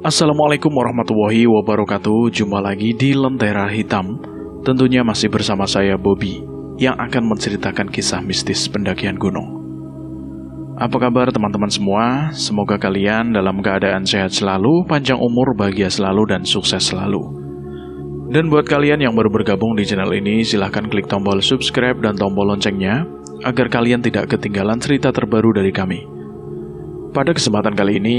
Assalamualaikum warahmatullahi wabarakatuh. Jumpa lagi di Lentera Hitam. Tentunya masih bersama saya Bobby yang akan menceritakan kisah mistis pendakian gunung. Apa kabar teman-teman semua? Semoga kalian dalam keadaan sehat selalu, panjang umur, bahagia selalu, dan sukses selalu. Dan buat kalian yang baru bergabung di channel ini, silahkan klik tombol subscribe dan tombol loncengnya agar kalian tidak ketinggalan cerita terbaru dari kami. Pada kesempatan kali ini,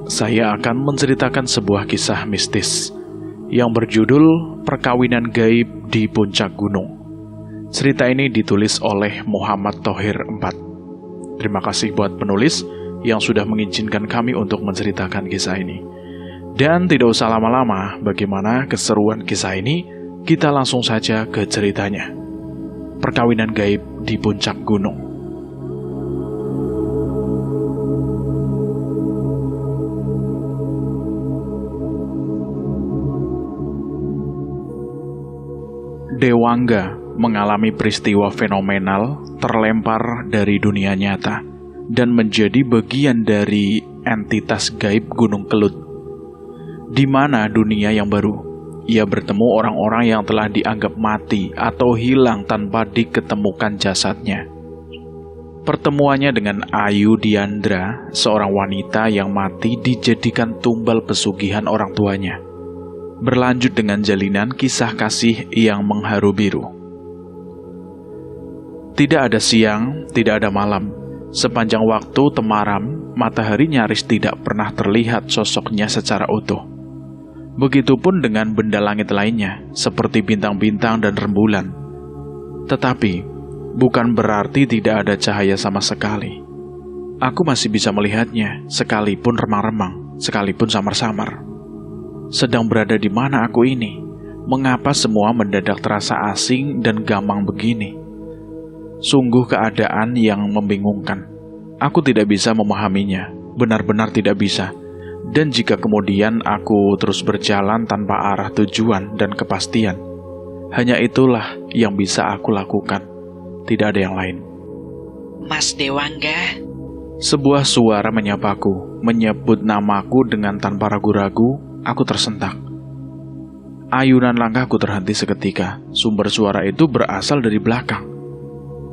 saya akan menceritakan sebuah kisah mistis yang berjudul Perkawinan Gaib di Puncak Gunung. Cerita ini ditulis oleh Muhammad Thohir 4. Terima kasih buat penulis yang sudah mengizinkan kami untuk menceritakan kisah ini. Dan tidak usah lama-lama, bagaimana keseruan kisah ini? Kita langsung saja ke ceritanya. Perkawinan Gaib di Puncak Gunung. Dewangga mengalami peristiwa fenomenal terlempar dari dunia nyata dan menjadi bagian dari entitas gaib Gunung Kelut. Di mana dunia yang baru, ia bertemu orang-orang yang telah dianggap mati atau hilang tanpa diketemukan jasadnya. Pertemuannya dengan Ayu Diandra, seorang wanita yang mati dijadikan tumbal pesugihan orang tuanya, berlanjut dengan jalinan kisah kasih yang mengharu biru. Tidak ada siang, tidak ada malam. Sepanjang waktu temaram, matahari nyaris tidak pernah terlihat sosoknya secara utuh. Begitupun dengan benda langit lainnya, seperti bintang-bintang dan rembulan. Tetapi, bukan berarti tidak ada cahaya sama sekali. Aku masih bisa melihatnya, sekalipun remang-remang, sekalipun samar-samar. Sedang berada di mana aku ini? Mengapa semua mendadak terasa asing dan gamang begini? Sungguh keadaan yang membingungkan. Aku tidak bisa memahaminya, benar-benar tidak bisa. Dan jika kemudian aku terus berjalan tanpa arah tujuan dan kepastian, hanya itulah yang bisa aku lakukan. Tidak ada yang lain. Mas Dewangga. Sebuah suara menyapaku, menyebut namaku dengan tanpa ragu-ragu. Aku tersentak. Ayunan langkahku terhenti seketika. Sumber suara itu berasal dari belakang.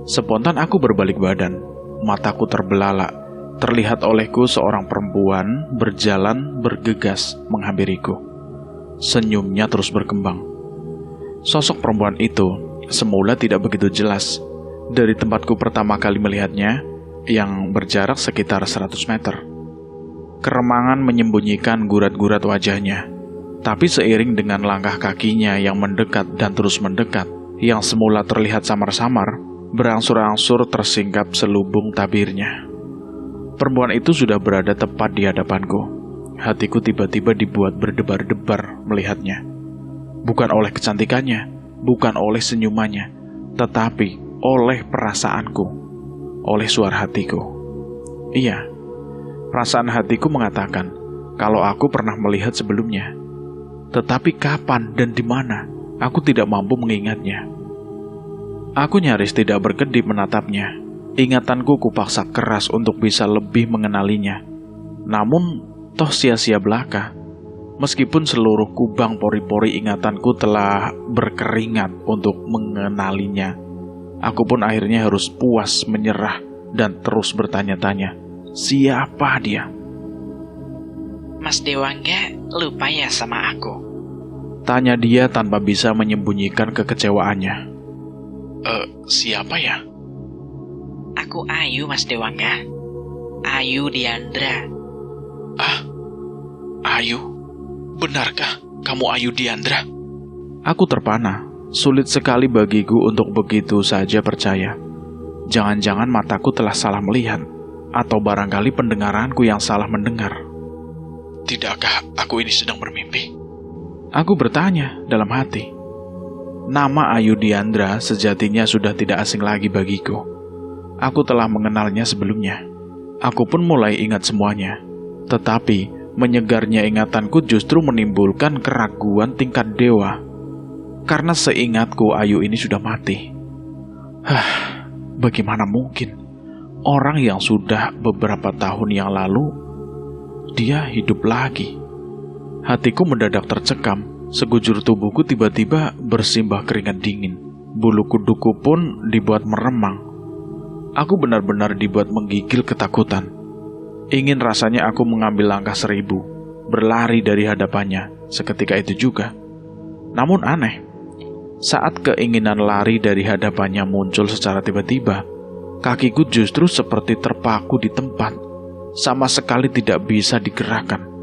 Spontan aku berbalik badan. Mataku terbelalak. Terlihat olehku seorang perempuan berjalan bergegas menghampiriku. Senyumnya terus berkembang. Sosok perempuan itu semula tidak begitu jelas. Dari tempatku pertama kali melihatnya, yang berjarak sekitar 100 meter. Keremangan menyembunyikan gurat-gurat wajahnya. Tapi seiring dengan langkah kakinya yang mendekat dan terus mendekat, yang semula terlihat samar-samar, berangsur-angsur tersingkap selubung tabirnya. Perempuan itu sudah berada tepat di hadapanku. Hatiku tiba-tiba dibuat berdebar-debar melihatnya. Bukan oleh kecantikannya, bukan oleh senyumannya, tetapi oleh perasaanku, oleh suara hatiku. Iya, perasaan hatiku mengatakan kalau aku pernah melihat sebelumnya. Tetapi kapan dan di mana, aku tidak mampu mengingatnya. Aku nyaris tidak berkedip menatapnya. Ingatanku kupaksa keras untuk bisa lebih mengenalinya. Namun, toh sia-sia belaka. Meskipun seluruh kubang pori-pori ingatanku telah berkeringat untuk mengenalinya, aku pun akhirnya harus puas menyerah dan terus bertanya-tanya. Siapa dia? Mas Dewangga lupa ya sama aku? Tanya dia tanpa bisa menyembunyikan kekecewaannya. Siapa ya? Aku Ayu, Mas Dewangga. Ayu Diandra. Ayu? Benarkah kamu Ayu Diandra? Aku terpana. Sulit sekali bagiku untuk begitu saja percaya. Jangan-jangan mataku telah salah melihat, atau barangkali pendengaranku yang salah mendengar. Tidakkah aku ini sedang bermimpi? Aku bertanya dalam hati. Nama Ayu Diandra sejatinya sudah tidak asing lagi bagiku. Aku telah mengenalnya sebelumnya. Aku pun mulai ingat semuanya. Tetapi menyegarnya ingatanku justru menimbulkan keraguan tingkat dewa. Karena seingatku Ayu ini sudah mati. Bagaimana mungkin orang yang sudah beberapa tahun yang lalu dia hidup lagi? Hatiku mendadak tercekam, sekujur tubuhku tiba-tiba bersimbah keringat dingin. Bulu kuduku pun dibuat meremang. Aku benar-benar dibuat menggigil ketakutan. Ingin rasanya aku mengambil langkah 1000, berlari dari hadapannya seketika itu juga. Namun aneh, saat keinginan lari dari hadapannya muncul secara tiba-tiba, kakiku justru seperti terpaku di tempat, sama sekali tidak bisa digerakkan.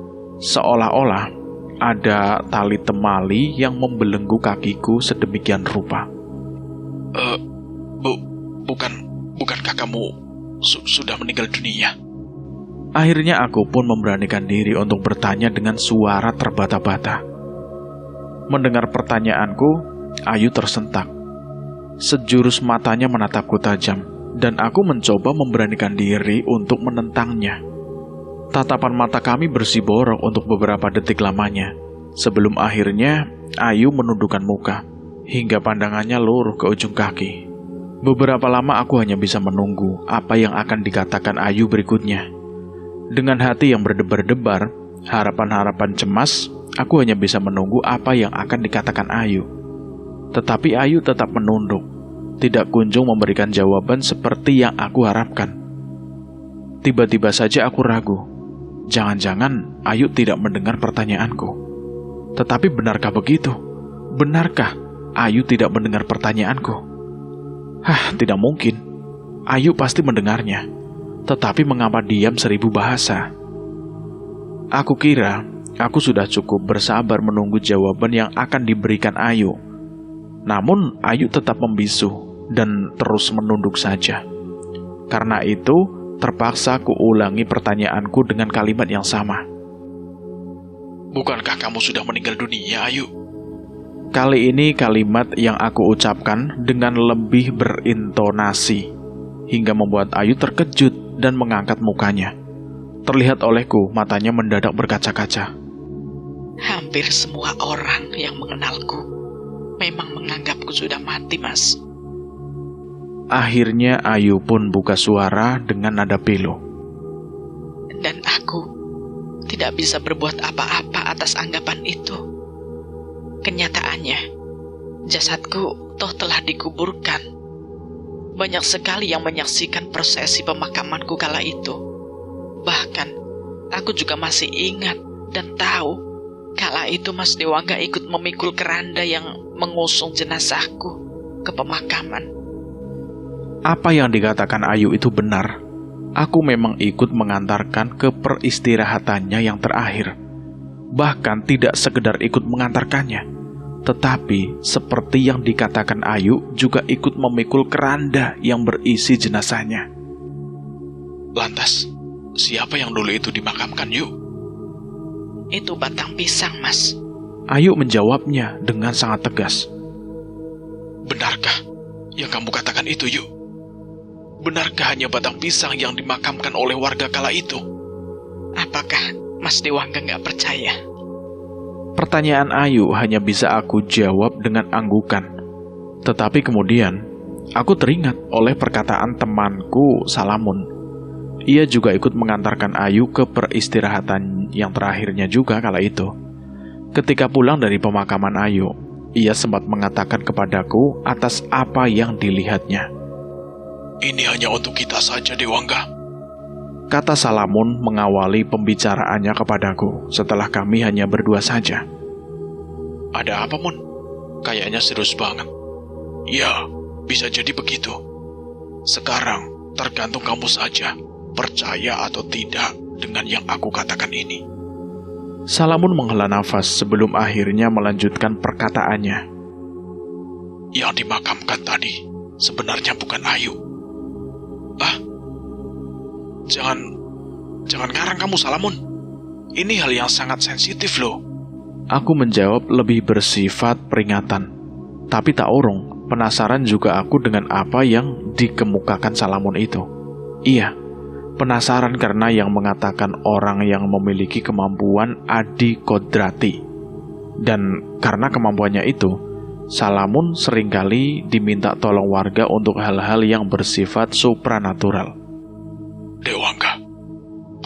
Seolah-olah ada tali temali yang membelenggu kakiku sedemikian rupa. Bukankah kamu sudah meninggal dunia? Akhirnya aku pun memberanikan diri untuk bertanya dengan suara terbata-bata. Mendengar pertanyaanku, Ayu tersentak. Sejurus matanya menatapku tajam, dan aku mencoba memberanikan diri untuk menentangnya. Tatapan mata kami bersiborok untuk beberapa detik lamanya, sebelum akhirnya Ayu menundukkan muka, hingga pandangannya luruh ke ujung kaki. Beberapa lama aku hanya bisa menunggu apa yang akan dikatakan Ayu berikutnya. Dengan hati yang berdebar-debar, harapan-harapan cemas, aku hanya bisa menunggu apa yang akan dikatakan Ayu. Tetapi Ayu tetap menunduk, tidak kunjung memberikan jawaban seperti yang aku harapkan. Tiba-tiba saja aku ragu. Jangan-jangan Ayu tidak mendengar pertanyaanku. Tetapi benarkah begitu? Benarkah Ayu tidak mendengar pertanyaanku? Tidak mungkin. Ayu pasti mendengarnya. Tetapi mengapa diam 1000 bahasa? Aku kira aku sudah cukup bersabar menunggu jawaban yang akan diberikan Ayu. Namun Ayu tetap membisu dan terus menunduk saja. Karena itu, terpaksa ku ulangi pertanyaanku dengan kalimat yang sama. Bukankah kamu sudah meninggal dunia, Ayu? Kali ini kalimat yang aku ucapkan dengan lebih berintonasi, hingga membuat Ayu terkejut dan mengangkat mukanya. Terlihat olehku matanya mendadak berkaca-kaca. Hampir semua orang yang mengenalku memang menganggapku sudah mati, Mas. Akhirnya Ayu pun buka suara dengan nada pilu. Dan aku tidak bisa berbuat apa-apa atas anggapan itu. Kenyataannya, jasadku toh telah dikuburkan. Banyak sekali yang menyaksikan prosesi pemakamanku kala itu. Bahkan, aku juga masih ingat dan tahu kala itu Mas Dewangga ikut memikul keranda yang mengusung jenazahku ke pemakaman. Apa yang dikatakan Ayu itu benar. Aku memang ikut mengantarkan ke peristirahatannya yang terakhir. Bahkan tidak sekedar ikut mengantarkannya, tetapi seperti yang dikatakan Ayu juga ikut memikul keranda yang berisi jenazahnya. Lantas, siapa yang dulu itu dimakamkan, Yu? Itu batang pisang, Mas. Ayu menjawabnya dengan sangat tegas. Benarkah yang kamu katakan itu, Yu? Benarkah hanya batang pisang yang dimakamkan oleh warga kala itu? Apakah Mas Dewangga nggak percaya? Pertanyaan Ayu hanya bisa aku jawab dengan anggukan. Tetapi kemudian, aku teringat oleh perkataan temanku Salamun. Ia juga ikut mengantarkan Ayu ke peristirahatan yang terakhirnya juga kala itu. Ketika pulang dari pemakaman Ayu, ia sempat mengatakan kepadaku atas apa yang dilihatnya. Ini hanya untuk kita saja, Dewangga, kata Salamun mengawali pembicaraannya kepadaku setelah kami hanya berdua saja. Ada apa, Mun? Kayaknya serius banget. Ya, bisa jadi begitu. Sekarang, tergantung kamu saja, percaya atau tidak dengan yang aku katakan ini. Salamun menghela nafas sebelum akhirnya melanjutkan perkataannya. Yang dimakamkan tadi sebenarnya bukan Ayu. Jangan ngarang kamu, Salamun. Ini hal yang sangat sensitif loh. Aku menjawab lebih bersifat peringatan. Tapi tak urung, penasaran juga aku dengan apa yang dikemukakan Salamun itu. Iya, penasaran karena yang mengatakan orang yang memiliki kemampuan adi kodrati. Dan karena kemampuannya itu, Salamun seringkali diminta tolong warga untuk hal-hal yang bersifat supranatural. Dewangga,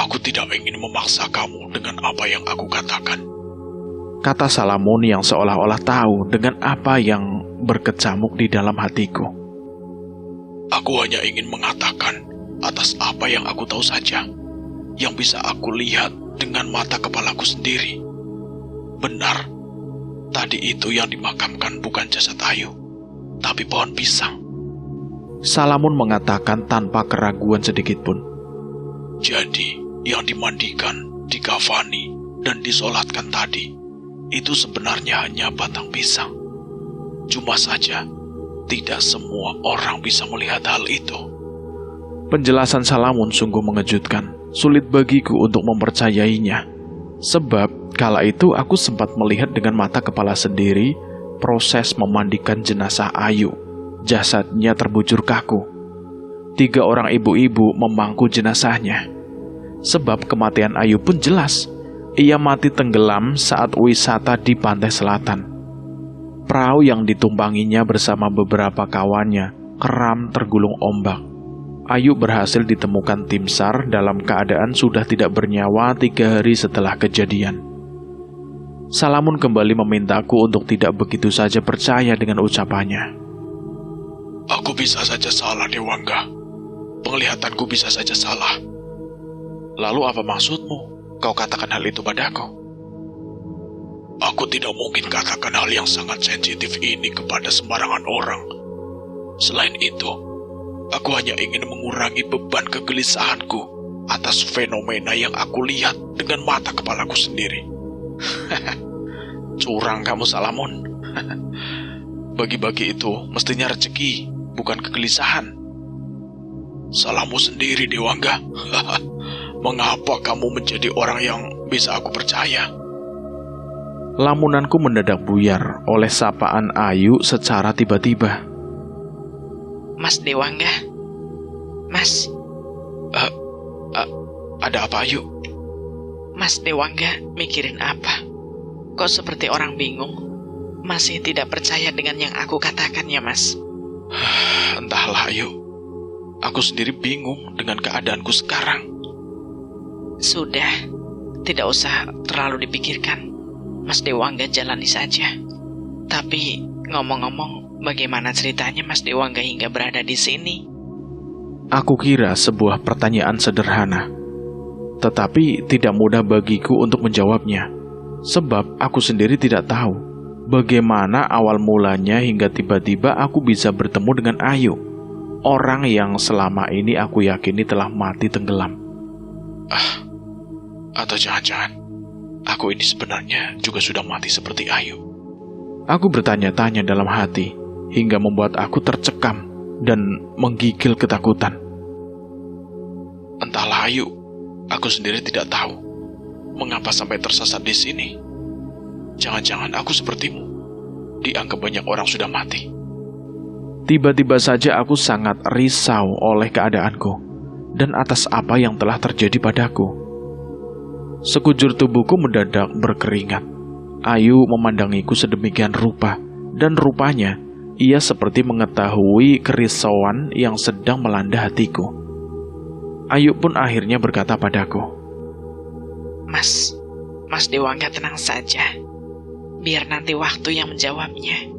aku tidak ingin memaksa kamu dengan apa yang aku katakan. kata Salamun yang seolah-olah tahu dengan apa yang berkecamuk di dalam hatiku. Aku hanya ingin mengatakan atas apa yang aku tahu saja, yang bisa aku lihat dengan mata kepalaku sendiri. Benar, tadi itu yang dimakamkan bukan jasad Ayu, tapi pohon pisang. Salamun mengatakan tanpa keraguan sedikitpun. Jadi, yang dimandikan, dikafani, dan disolatkan tadi, itu sebenarnya hanya batang pisang. Cuma saja, tidak semua orang bisa melihat hal itu. Penjelasan Salamun sungguh mengejutkan. Sulit bagiku untuk mempercayainya. Sebab, kala itu aku sempat melihat dengan mata kepala sendiri proses memandikan jenazah Ayu. Jasadnya terbujur kaku. 3 orang ibu-ibu memangku jenazahnya. Sebab kematian Ayu pun jelas. Ia mati tenggelam saat wisata di pantai selatan. Perahu yang ditumpanginya bersama beberapa kawannya keram tergulung ombak. Ayu berhasil ditemukan tim SAR dalam keadaan sudah tidak bernyawa 3 hari setelah kejadian. Salamun kembali memintaku untuk tidak begitu saja percaya dengan ucapannya. Aku bisa saja salah, Dewangga. Penglihatanku bisa saja salah. Lalu apa maksudmu? Kau katakan hal itu padaku. Aku tidak mungkin katakan hal yang sangat sensitif ini kepada sembarangan orang. Selain itu, aku hanya ingin mengurangi beban kegelisahanku atas fenomena yang aku lihat dengan mata kepalaku sendiri. Curang kamu, Salamun. Bagi-bagi itu mestinya rezeki, bukan kegelisahan. Salahmu sendiri, Dewangga. Mengapa kamu menjadi orang yang bisa aku percaya? Lamunanku mendadak buyar oleh sapaan Ayu secara tiba-tiba. Mas Dewangga. Mas. Ada apa, Ayu? Mas Dewangga mikirin apa? Kok seperti orang bingung? Masih tidak percaya dengan yang aku katakan ya, Mas? Entahlah, Ayu. Aku sendiri bingung dengan keadaanku sekarang. Sudah, tidak usah terlalu dipikirkan. Mas Dewangga jalani saja. Tapi ngomong-ngomong, bagaimana ceritanya Mas Dewangga hingga berada di sini? Aku kira sebuah pertanyaan sederhana, tetapi tidak mudah bagiku untuk menjawabnya. Sebab aku sendiri tidak tahu bagaimana awal mulanya hingga tiba-tiba aku bisa bertemu dengan Ayu, orang yang selama ini aku yakini telah mati tenggelam. Atau jangan-jangan aku ini sebenarnya juga sudah mati seperti Ayu. Aku bertanya-tanya dalam hati hingga membuat aku tercekam dan menggigil ketakutan. Entahlah, Ayu, aku sendiri tidak tahu mengapa sampai tersesat di sini. Jangan-jangan aku sepertimu, dianggap banyak orang sudah mati. Tiba-tiba saja aku sangat risau oleh keadaanku dan atas apa yang telah terjadi padaku. Sekujur tubuhku mendadak berkeringat. Ayu memandangiku sedemikian rupa, dan rupanya ia seperti mengetahui kerisauan yang sedang melanda hatiku. Ayu pun akhirnya berkata padaku, Mas Dewangga tenang saja. Biar nanti waktu yang menjawabnya.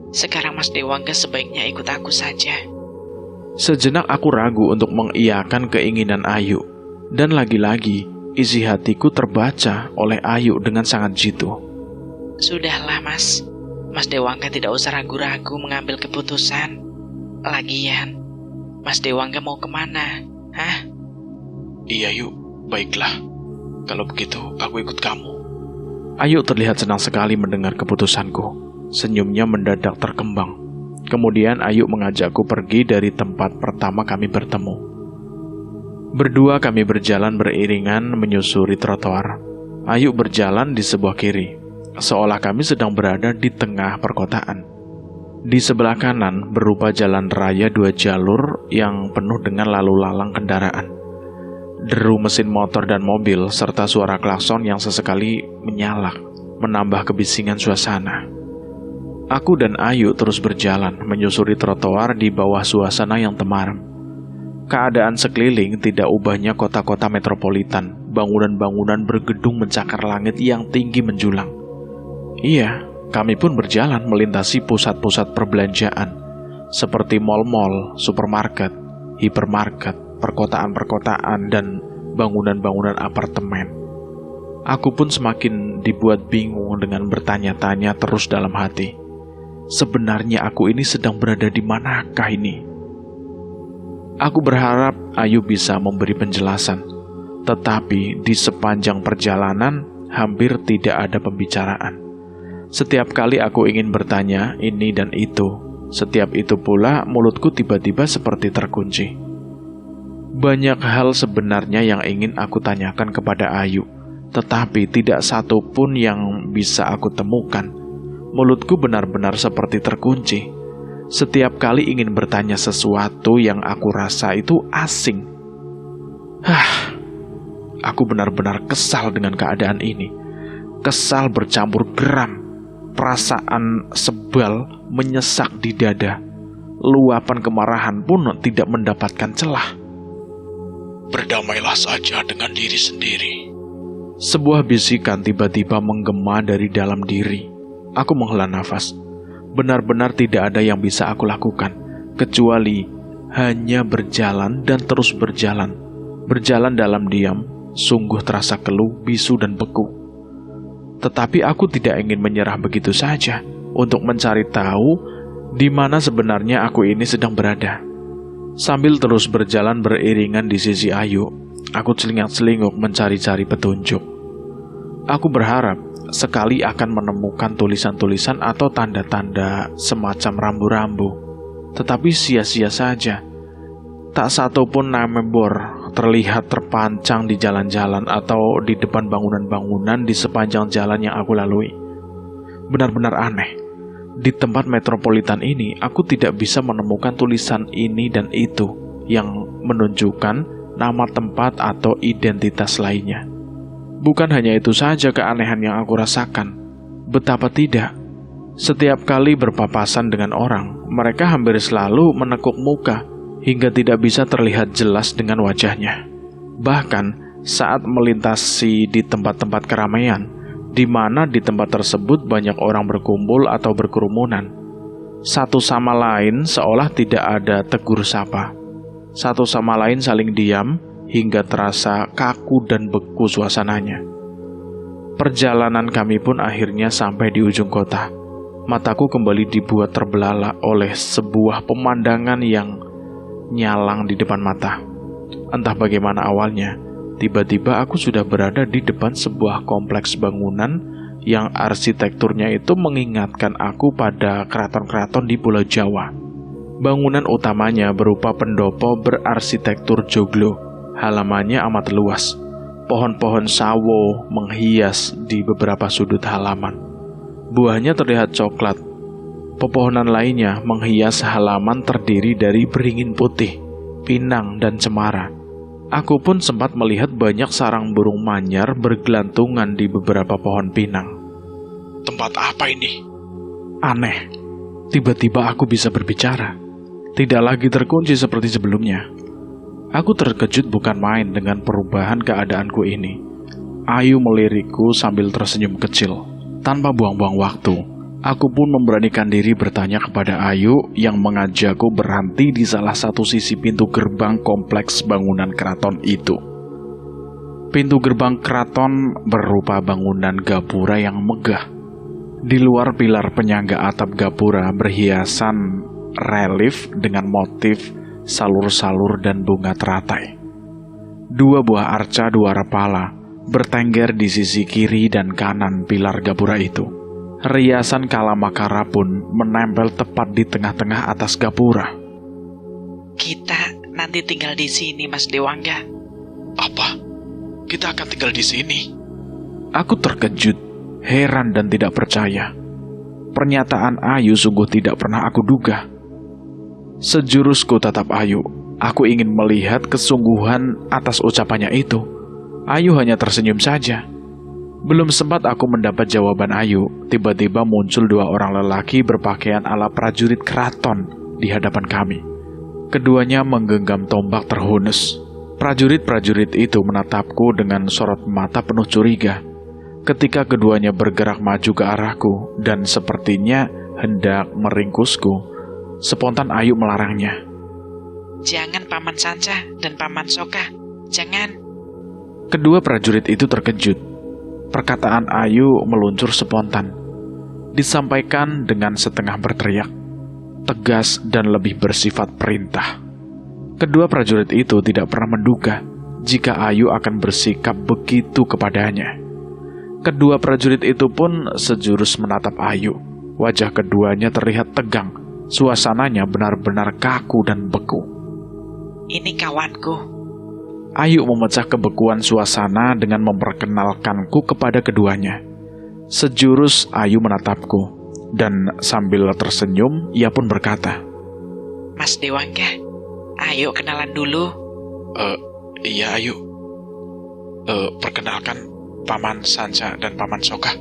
Sekarang Mas Dewangga sebaiknya ikut aku saja. Sejenak aku ragu untuk mengiyakan keinginan Ayu, dan lagi-lagi isi hatiku terbaca oleh Ayu dengan sangat jitu. Sudahlah, Mas. Mas Dewangga tidak usah ragu-ragu mengambil keputusan. Lagian, Mas Dewangga mau kemana? Hah? Iya, Yu. Baiklah. Kalau begitu, aku ikut kamu. Ayu terlihat senang sekali mendengar keputusanku. Senyumnya mendadak terkembang. Kemudian Ayu mengajakku pergi dari tempat pertama kami bertemu. Berdua kami berjalan beriringan menyusuri trotoar. Ayu berjalan di sebelah kiri, seolah kami sedang berada di tengah perkotaan. Di sebelah kanan berupa jalan raya 2 jalur yang penuh dengan lalu lalang kendaraan. Deru mesin motor dan mobil serta suara klakson yang sesekali menyala menambah kebisingan suasana. Aku dan Ayu terus berjalan menyusuri trotoar di bawah suasana yang temaram. Keadaan sekeliling tidak ubahnya kota-kota metropolitan, bangunan-bangunan bergedung mencakar langit yang tinggi menjulang. Iya, kami pun berjalan melintasi pusat-pusat perbelanjaan, seperti mal-mal, supermarket, hipermarket, perkotaan-perkotaan, dan bangunan-bangunan apartemen. Aku pun semakin dibuat bingung dengan bertanya-tanya terus dalam hati. Sebenarnya aku ini sedang berada di manakah ini? Aku berharap Ayu bisa memberi penjelasan, tetapi di sepanjang perjalanan hampir tidak ada pembicaraan. Setiap kali aku ingin bertanya ini dan itu, setiap itu pula mulutku tiba-tiba seperti terkunci. Banyak hal sebenarnya yang ingin aku tanyakan kepada Ayu, tetapi tidak satu pun yang bisa aku temukan. Mulutku benar-benar seperti terkunci. Setiap kali ingin bertanya sesuatu yang aku rasa itu asing. Aku benar-benar kesal dengan keadaan ini. Kesal bercampur geram. Perasaan sebal menyesak di dada. Luapan kemarahan pun tidak mendapatkan celah. Berdamailah saja dengan diri sendiri. Sebuah bisikan tiba-tiba menggema dari dalam diri. Aku menghela nafas. Benar-benar tidak ada yang bisa aku lakukan, kecuali hanya berjalan dan terus berjalan. Berjalan dalam diam, sungguh terasa keluh, bisu, dan beku. Tetapi aku tidak ingin menyerah begitu saja untuk mencari tahu di mana sebenarnya aku ini sedang berada. Sambil terus berjalan beriringan di sisi Ayu, aku celingak-celinguk mencari-cari petunjuk. Aku berharap sekali akan menemukan tulisan-tulisan atau tanda-tanda semacam rambu-rambu. Tetapi sia-sia saja. Tak satu pun namembor terlihat terpancang di jalan-jalan atau di depan bangunan-bangunan di sepanjang jalan yang aku lalui. Benar-benar aneh. Di tempat metropolitan ini, aku tidak bisa menemukan tulisan ini dan itu yang menunjukkan nama tempat atau identitas lainnya. Bukan hanya itu saja keanehan yang aku rasakan. Betapa tidak. Setiap kali berpapasan dengan orang, mereka hampir selalu menekuk muka hingga tidak bisa terlihat jelas dengan wajahnya. Bahkan saat melintasi di tempat-tempat keramaian, di mana di tempat tersebut banyak orang berkumpul atau berkerumunan, satu sama lain seolah tidak ada tegur sapa. Satu sama lain saling diam hingga terasa kaku dan beku suasananya. Perjalanan kami pun akhirnya sampai di ujung kota. Mataku kembali dibuat terbelalak oleh sebuah pemandangan yang nyalang di depan mata. Entah bagaimana awalnya, tiba-tiba aku sudah berada di depan sebuah kompleks bangunan yang arsitekturnya itu mengingatkan aku pada keraton-keraton di Pulau Jawa. Bangunan utamanya berupa pendopo berarsitektur joglo. Halamannya amat luas. Pohon-pohon sawo menghias di beberapa sudut halaman. Buahnya terlihat coklat. Pepohonan lainnya menghias halaman terdiri dari beringin putih, pinang, dan cemara. Aku pun sempat melihat banyak sarang burung manyar bergelantungan di beberapa pohon pinang. Tempat apa ini? Aneh, tiba-tiba aku bisa berbicara. Tidak lagi terkunci seperti sebelumnya. Aku terkejut bukan main dengan perubahan keadaanku ini. Ayu melirikku sambil tersenyum kecil. Tanpa buang-buang waktu, aku pun memberanikan diri bertanya kepada Ayu yang mengajakku berhenti di salah satu sisi pintu gerbang kompleks bangunan keraton itu. Pintu gerbang keraton berupa bangunan gapura yang megah. Di luar pilar penyangga atap gapura berhiasan relief dengan motif salur-salur dan bunga teratai. Dua buah arca dua pala bertengger di sisi kiri dan kanan pilar gapura itu. Riasan kalamakara pun menempel tepat di tengah-tengah atas gapura. Kita nanti tinggal di sini, Mas Dewangga. Apa? Kita akan tinggal di sini? Aku terkejut, heran dan tidak percaya. Pernyataan Ayu sungguh tidak pernah aku duga. Sejurusku tatap Ayu. Aku ingin melihat kesungguhan atas ucapannya itu. Ayu hanya tersenyum saja. Belum sempat aku mendapat jawaban Ayu, tiba-tiba muncul dua orang lelaki berpakaian ala prajurit keraton di hadapan kami. Keduanya menggenggam tombak terhunus. Prajurit-prajurit itu menatapku dengan sorot mata penuh curiga. Ketika keduanya bergerak maju ke arahku dan sepertinya hendak meringkusku, spontan Ayu melarangnya. Jangan Paman Sanca dan Paman Soka, jangan. Kedua prajurit itu terkejut. Perkataan Ayu meluncur spontan. Disampaikan dengan setengah berteriak, tegas dan lebih bersifat perintah. Kedua prajurit itu tidak pernah menduga jika Ayu akan bersikap begitu kepadanya. Kedua prajurit itu pun sejurus menatap Ayu. Wajah keduanya terlihat tegang. Suasananya benar-benar kaku dan beku. Ini kawanku. Ayu memecah kebekuan suasana dengan memperkenalkanku kepada keduanya. Sejurus Ayu menatapku, dan sambil tersenyum, ia pun berkata, Mas Dewangga, ayo kenalan dulu. Iya Ayu. Perkenalkan, Paman Sanca dan Paman Soka.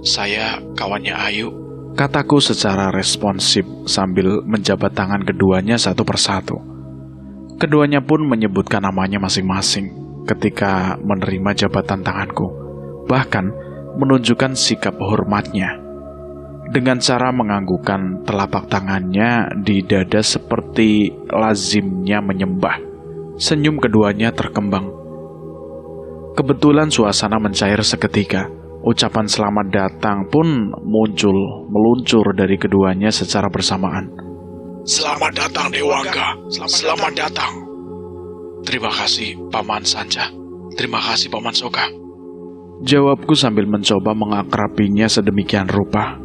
Saya kawannya Ayu, kataku secara responsif sambil menjabat tangan keduanya satu persatu. Keduanya pun menyebutkan namanya masing-masing ketika menerima jabatan tanganku, bahkan menunjukkan sikap hormatnya. Dengan cara menganggukkan telapak tangannya di dada seperti lazimnya menyembah, senyum keduanya terkembang. Kebetulan suasana mencair seketika. Ucapan selamat datang pun meluncur dari keduanya secara bersamaan. Selamat datang Dewangga, selamat datang. Terima kasih Paman Sanca, terima kasih Paman Soka. Jawabku sambil mencoba mengakrabinya sedemikian rupa.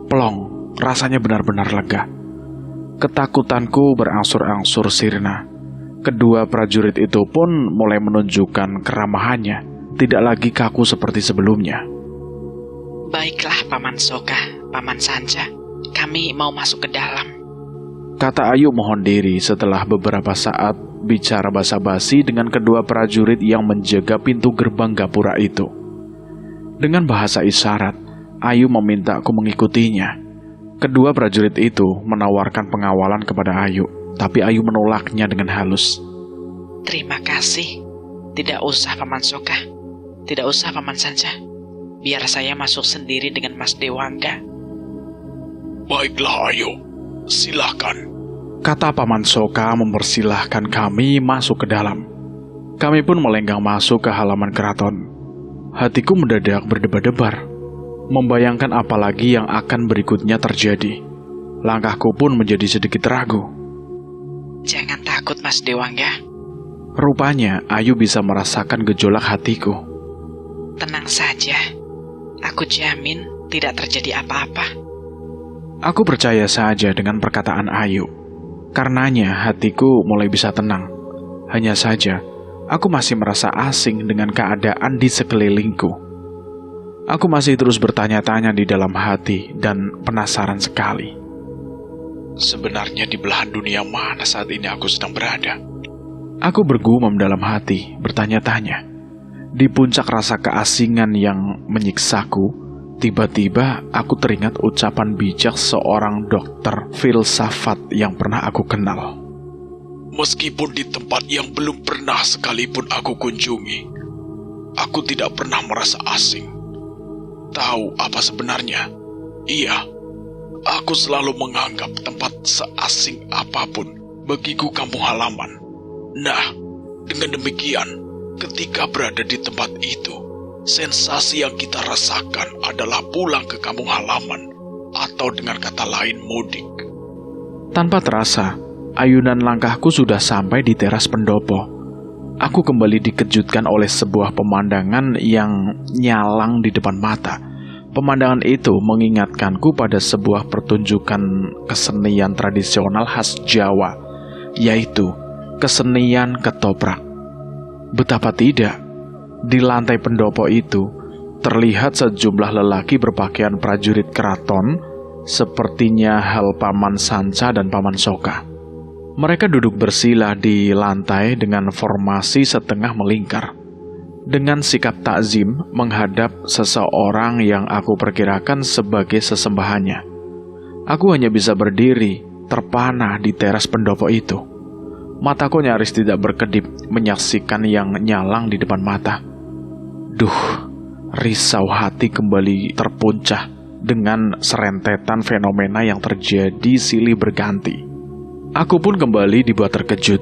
Plong, rasanya benar-benar lega. Ketakutanku berangsur-angsur sirna. Kedua prajurit itu pun mulai menunjukkan keramahannya, tidak lagi kaku seperti sebelumnya. Baiklah Paman Soka, Paman Sanca, kami mau masuk ke dalam, kata Ayu mohon diri setelah beberapa saat bicara basa-basi dengan kedua prajurit yang menjaga pintu gerbang gapura itu. Dengan bahasa isyarat, Ayu meminta aku mengikutinya. Kedua prajurit itu menawarkan pengawalan kepada Ayu, tapi Ayu menolaknya dengan halus. Terima kasih. Tidak usah Paman Soka. Tidak usah Paman Sanca. Biar saya masuk sendiri dengan Mas Dewangga. Baiklah Ayu, silahkan, kata Paman Soka mempersilahkan kami masuk ke dalam. Kami pun melenggang masuk ke halaman keraton. Hatiku mendadak berdebar-debar, membayangkan apa lagi yang akan berikutnya terjadi. Langkahku pun menjadi sedikit ragu. Jangan takut Mas Dewangga. Rupanya Ayu bisa merasakan gejolak hatiku. Tenang saja. Aku jamin tidak terjadi apa-apa. Aku percaya saja dengan perkataan Ayu. Karenanya hatiku mulai bisa tenang. Hanya saja, aku masih merasa asing dengan keadaan di sekelilingku. Aku masih terus bertanya-tanya di dalam hati dan penasaran sekali. Sebenarnya di belahan dunia mana saat ini aku sedang berada? Aku bergumam dalam hati, bertanya-tanya. Di puncak rasa keasingan yang menyiksaku, tiba-tiba aku teringat ucapan bijak seorang dokter filsafat yang pernah aku kenal. Meskipun di tempat yang belum pernah sekalipun aku kunjungi, aku tidak pernah merasa asing. Tahu apa sebenarnya? Iya, aku selalu menganggap tempat seasing apapun bagiku kampung halaman. Nah, dengan demikian, ketika berada di tempat itu, sensasi yang kita rasakan adalah pulang ke kampung halaman, atau dengan kata lain mudik. Tanpa terasa, ayunan langkahku sudah sampai di teras pendopo. Aku kembali dikejutkan oleh sebuah pemandangan yang nyalang di depan mata. Pemandangan itu mengingatkanku pada sebuah pertunjukan kesenian tradisional khas Jawa, yaitu kesenian ketoprak. Betapa tidak, di lantai pendopo itu terlihat sejumlah lelaki berpakaian prajurit keraton, sepertinya hal Paman Sanca dan Paman Soka. Mereka duduk bersila di lantai dengan formasi setengah melingkar, dengan sikap takzim menghadap seseorang yang aku perkirakan sebagai sesembahannya. Aku hanya bisa berdiri terpana di teras pendopo itu. Mataku nyaris tidak berkedip menyaksikan yang nyalang di depan mata. Duh, Risau hati kembali terpuncah dengan serentetan fenomena yang terjadi silih berganti. Aku pun kembali dibuat terkejut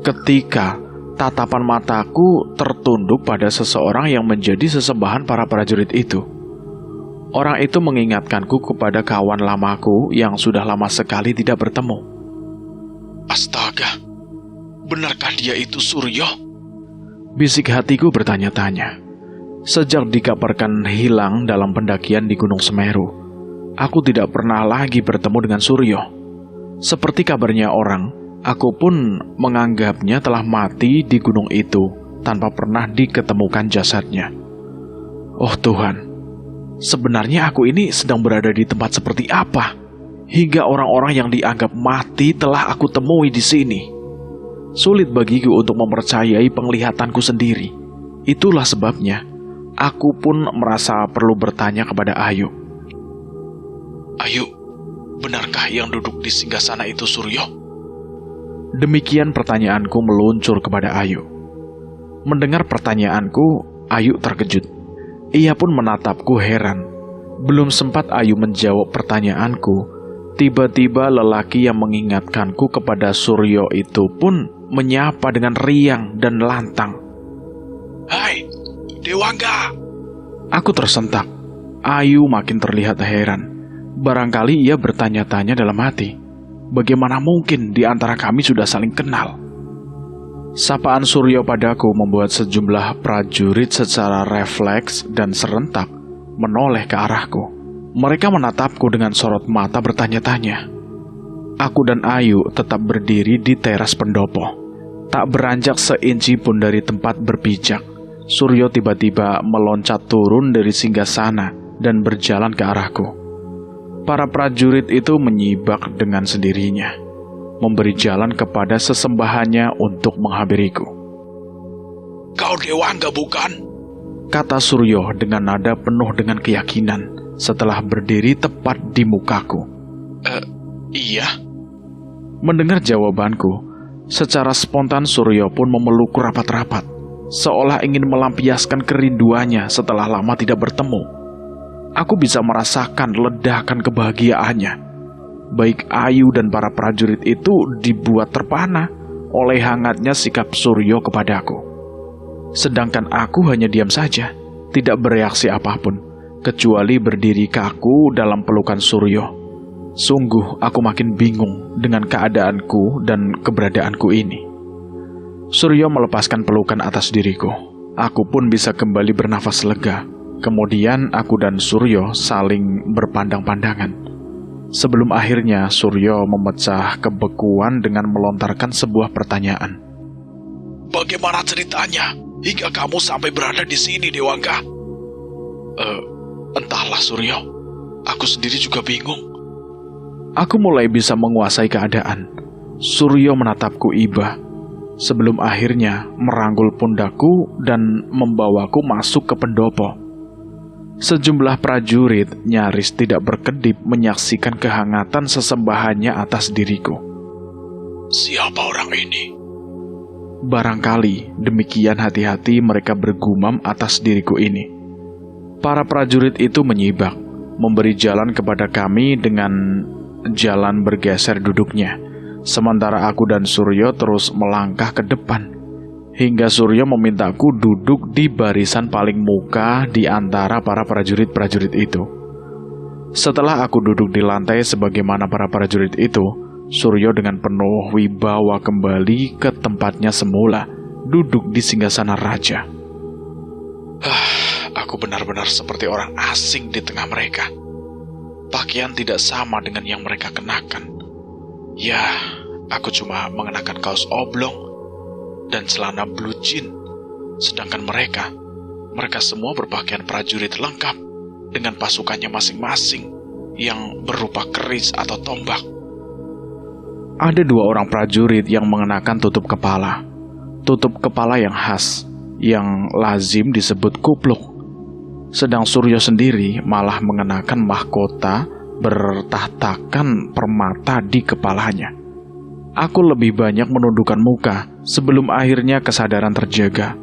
ketika tatapan mataku tertunduk pada seseorang yang menjadi sesembahan para prajurit itu. Orang itu mengingatkanku kepada kawan lamaku yang sudah lama sekali tidak bertemu. Astaga, benarkah dia itu Suryo? Bisik hatiku bertanya-tanya. Sejak dikabarkan hilang dalam pendakian di Gunung Semeru, aku tidak pernah lagi bertemu dengan Suryo. Seperti kabarnya orang, aku pun menganggapnya telah mati di gunung itu tanpa pernah diketemukan jasadnya. Oh Tuhan, sebenarnya aku ini sedang berada di tempat seperti apa? Hingga orang-orang yang dianggap mati telah aku temui di sini. Sulit bagiku untuk mempercayai penglihatanku sendiri. Itulah sebabnya aku pun merasa perlu bertanya kepada Ayu. Ayu, benarkah yang duduk di singgasana itu Suryo? Demikian pertanyaanku meluncur kepada Ayu. Mendengar pertanyaanku, Ayu terkejut. Ia pun menatapku heran. Belum sempat Ayu menjawab pertanyaanku, tiba-tiba lelaki yang mengingatkanku kepada Suryo itu pun menyapa dengan riang dan lantang. Hai, Dewangga! Aku tersentak. Ayu makin terlihat heran. Barangkali ia bertanya-tanya dalam hati, bagaimana mungkin di antara kami sudah saling kenal? Sapaan Suryo padaku membuat sejumlah prajurit secara refleks dan serentak menoleh ke arahku. Mereka menatapku dengan sorot mata bertanya-tanya. Aku dan Ayu tetap berdiri di teras pendopo. Tak beranjak seinci pun dari tempat berpijak. Suryo tiba-tiba meloncat turun dari singgasana dan berjalan ke arahku. Para prajurit itu menyibak dengan sendirinya, memberi jalan kepada sesembahannya untuk menghampiriku. Kau Dewangga bukan? Kata Suryo dengan nada penuh dengan keyakinan setelah berdiri tepat di mukaku. Iya. Mendengar jawabanku, secara spontan Suryo pun memelukku rapat-rapat, seolah ingin melampiaskan kerinduannya setelah lama tidak bertemu. Aku bisa merasakan ledakan kebahagiaannya. Baik Ayu dan para prajurit itu dibuat terpana oleh hangatnya sikap Suryo kepadaku. Sedangkan aku hanya diam saja, tidak bereaksi apapun, kecuali berdiri kaku dalam pelukan Suryo. Sungguh aku makin bingung dengan keadaanku dan keberadaanku ini. Suryo melepaskan pelukan atas diriku. Aku pun bisa kembali bernafas lega. Kemudian aku dan Suryo saling berpandang-pandangan. Sebelum akhirnya Suryo memecah kebekuan dengan melontarkan sebuah pertanyaan. Bagaimana ceritanya hingga kamu sampai berada di sini, Dewangga? Entahlah Suryo. Aku sendiri juga bingung. Aku mulai bisa menguasai keadaan. Suryo menatapku iba, sebelum akhirnya merangkul pundakku dan membawaku masuk ke pendopo. Sejumlah prajurit nyaris tidak berkedip menyaksikan kehangatan sesembahannya atas diriku. Siapa orang ini? Barangkali demikian hati-hati mereka bergumam atas diriku ini. Para prajurit itu menyibak, memberi jalan kepada kami dengan jalan bergeser duduknya, sementara aku dan Suryo terus melangkah ke depan, hingga Suryo memintaku duduk di barisan paling muka di antara para prajurit-prajurit itu. Setelah aku duduk di lantai sebagaimana para prajurit itu, Suryo dengan penuh wibawa kembali ke tempatnya semula, duduk di singgasana raja. Aku benar-benar seperti orang asing di tengah mereka. Pakaian tidak sama dengan yang mereka kenakan. Ya, aku cuma mengenakan kaos oblong dan celana blue jean. Sedangkan mereka semua berpakaian prajurit lengkap dengan pasukannya masing-masing yang berupa keris atau tombak. Ada 2 orang prajurit yang mengenakan tutup kepala. Tutup kepala yang khas, yang lazim disebut kupluk. Sedang Suryo sendiri malah mengenakan mahkota bertahtakan permata di kepalanya. Aku lebih banyak menundukkan muka sebelum akhirnya kesadaran terjaga.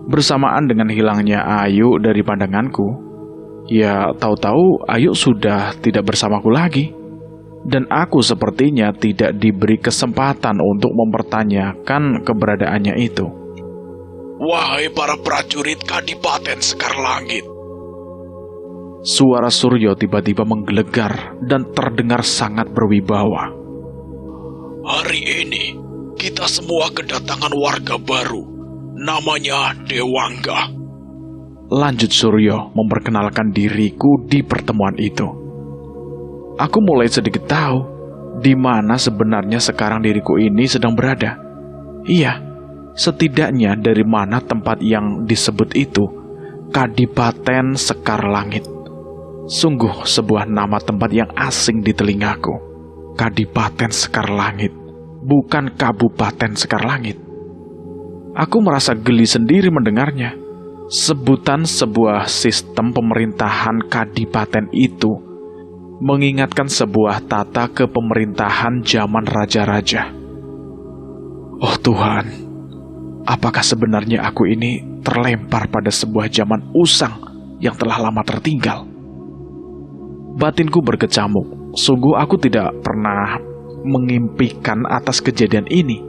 Bersamaan dengan hilangnya Ayu dari pandanganku, ya tahu-tahu Ayu sudah tidak bersamaku lagi. Dan aku sepertinya tidak diberi kesempatan untuk mempertanyakan keberadaannya itu. Wahai para prajurit Kadipaten Sekar Langit. Suara Suryo tiba-tiba menggelegar dan terdengar sangat berwibawa. Hari ini kita semua kedatangan warga baru, namanya Dewangga. Lanjut Suryo memperkenalkan diriku di pertemuan itu. Aku mulai sedikit tahu di mana sebenarnya sekarang diriku ini sedang berada. Iya, setidaknya dari mana tempat yang disebut itu, Kadipaten Sekar Langit. Sungguh sebuah nama tempat yang asing di telingaku. Kadipaten Sekar Langit, bukan Kabupaten Sekar Langit. Aku merasa geli sendiri mendengarnya. Sebutan sebuah sistem pemerintahan kadipaten itu mengingatkan sebuah tata kepemerintahan zaman raja-raja. Oh Tuhan, apakah sebenarnya aku ini terlempar pada sebuah zaman usang yang telah lama tertinggal? Batinku berkecamuk. Sungguh aku tidak pernah mengimpikan atas kejadian ini.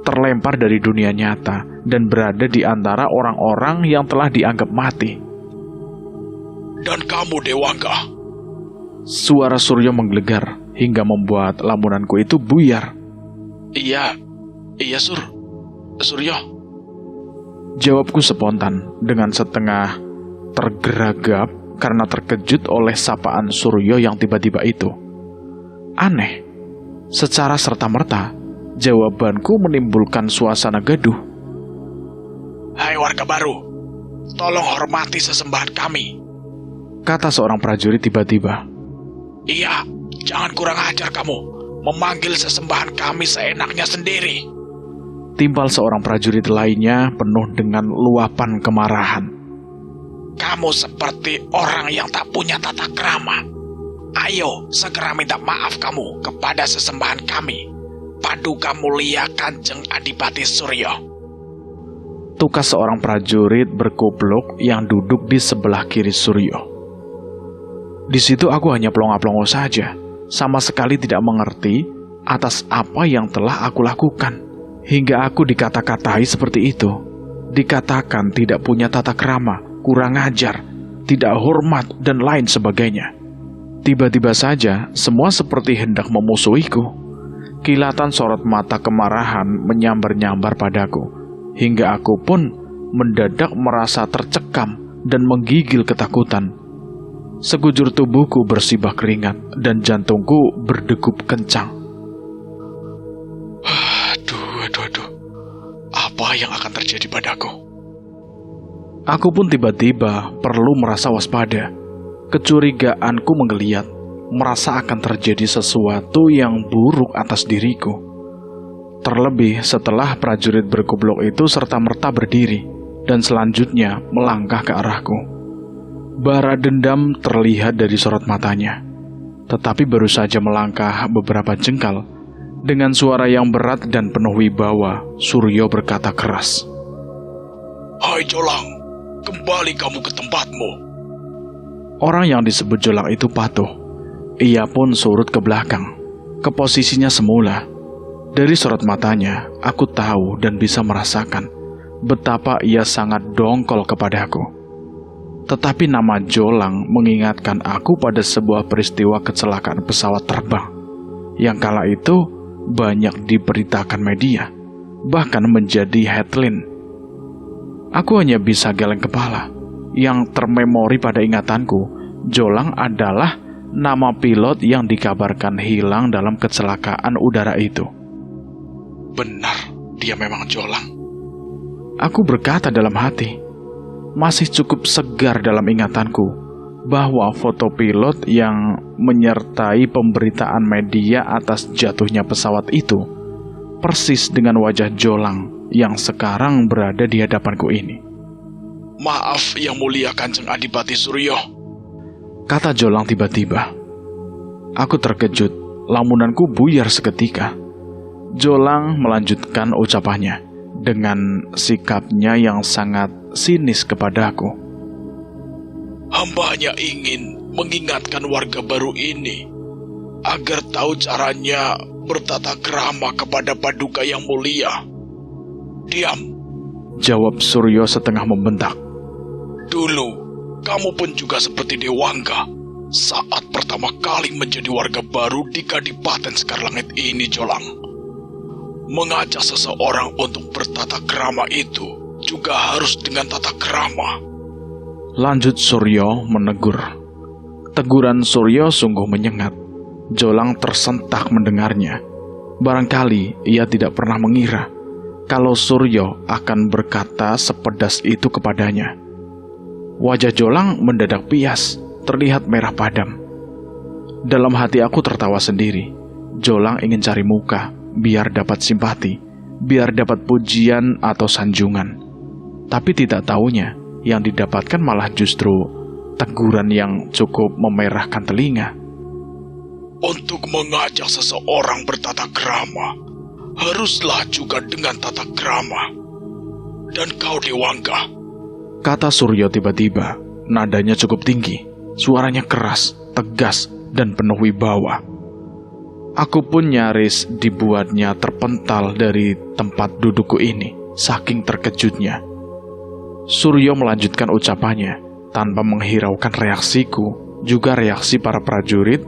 Terlempar dari dunia nyata dan berada di antara orang-orang yang telah dianggap mati. Dan kamu Dewangga? Suara Suryo menggelegar hingga membuat lamunanku itu buyar. Iya Suryo. Jawabku spontan dengan setengah tergeragap karena terkejut oleh sapaan Suryo yang tiba-tiba itu. Aneh, secara serta-merta jawabanku menimbulkan suasana gaduh. Hai warga baru, tolong hormati sesembahan kami, kata seorang prajurit tiba-tiba. Iya, jangan kurang ajar kamu, memanggil sesembahan kami seenaknya sendiri, timpal seorang prajurit lainnya penuh dengan luapan kemarahan. Kamu seperti orang yang tak punya tata krama. Ayo, segera minta maaf kamu kepada sesembahan kami, Paduka Mulia Kanjeng Adipati Suryo. Tukas seorang prajurit berkupluk yang duduk di sebelah kiri Suryo. Di situ aku hanya pelongo-pelongo saja, sama sekali tidak mengerti atas apa yang telah aku lakukan. Hingga aku dikata-katai seperti itu. Dikatakan tidak punya tata krama, kurang ajar, tidak hormat, dan lain sebagainya. Tiba-tiba saja, semua seperti hendak memusuhiku. Kilatan sorot mata kemarahan menyambar-nyambar padaku, hingga aku pun mendadak merasa tercekam dan menggigil ketakutan. Sekujur tubuhku bersibak keringat dan jantungku berdegup kencang. Aduh. Apa yang akan terjadi padaku? Aku pun tiba-tiba perlu merasa waspada. Kecurigaanku menggeliat, merasa akan terjadi sesuatu yang buruk atas diriku. Terlebih setelah prajurit berkupluk itu serta-merta berdiri dan selanjutnya melangkah ke arahku. Bara dendam terlihat dari sorot matanya. Tetapi baru saja melangkah beberapa jengkal, dengan suara yang berat dan penuh wibawa, Suryo berkata keras. Hai Jolang, kembali kamu ke tempatmu. Orang yang disebut Jolang itu patuh. Ia pun surut ke belakang, ke posisinya semula. Dari sorot matanya, aku tahu dan bisa merasakan betapa ia sangat dongkol kepadaku. Tetapi nama Jolang mengingatkan aku pada sebuah peristiwa kecelakaan pesawat terbang yang kala itu banyak diberitakan media, bahkan menjadi headline. Aku hanya bisa geleng kepala. Yang termemori pada ingatanku, Jolang adalah nama pilot yang dikabarkan hilang dalam kecelakaan udara itu. Benar, dia memang Jolang. Aku berkata dalam hati. Masih cukup segar dalam ingatanku bahwa foto pilot yang menyertai pemberitaan media atas jatuhnya pesawat itu persis dengan wajah Jolang yang sekarang berada di hadapanku ini. Maaf yang mulia Kanjeng Adipati Suryo, kata Jolang tiba-tiba. Aku terkejut, lamunanku buyar seketika. Jolang melanjutkan ucapannya. dengan sikapnya yang sangat sinis kepadaku. Hamba hanya ingin mengingatkan warga baru ini agar tahu caranya bertata krama kepada Paduka yang mulia. Diam, Jawab Suryo setengah membentak. dulu kamu pun juga seperti Dewangga saat pertama kali menjadi warga baru di Kadipaten Sekarlangit ini, Jolang. Mengajak seseorang untuk bertata krama itu juga harus dengan tata krama. Lanjut Suryo menegur. Teguran Suryo sungguh menyengat. Jolang tersentak mendengarnya. Barangkali ia tidak pernah mengira kalau Suryo akan berkata sepedas itu kepadanya. Wajah Jolang mendadak pias, terlihat merah padam. Dalam hati aku tertawa sendiri. Jolang ingin cari muka, biar dapat simpati, biar dapat pujian atau sanjungan. Tapi tidak taunya, yang didapatkan malah justru teguran yang cukup memerahkan telinga. Untuk mengajak seseorang bertata krama, haruslah juga dengan tata krama. Dan kau, Dewangga, Kata Suryo tiba-tiba, nadanya cukup tinggi, suaranya keras, tegas, dan penuh wibawa. Aku pun nyaris dibuatnya terpental dari tempat dudukku ini, saking terkejutnya. Suryo melanjutkan ucapannya, tanpa menghiraukan reaksiku, juga reaksi para prajurit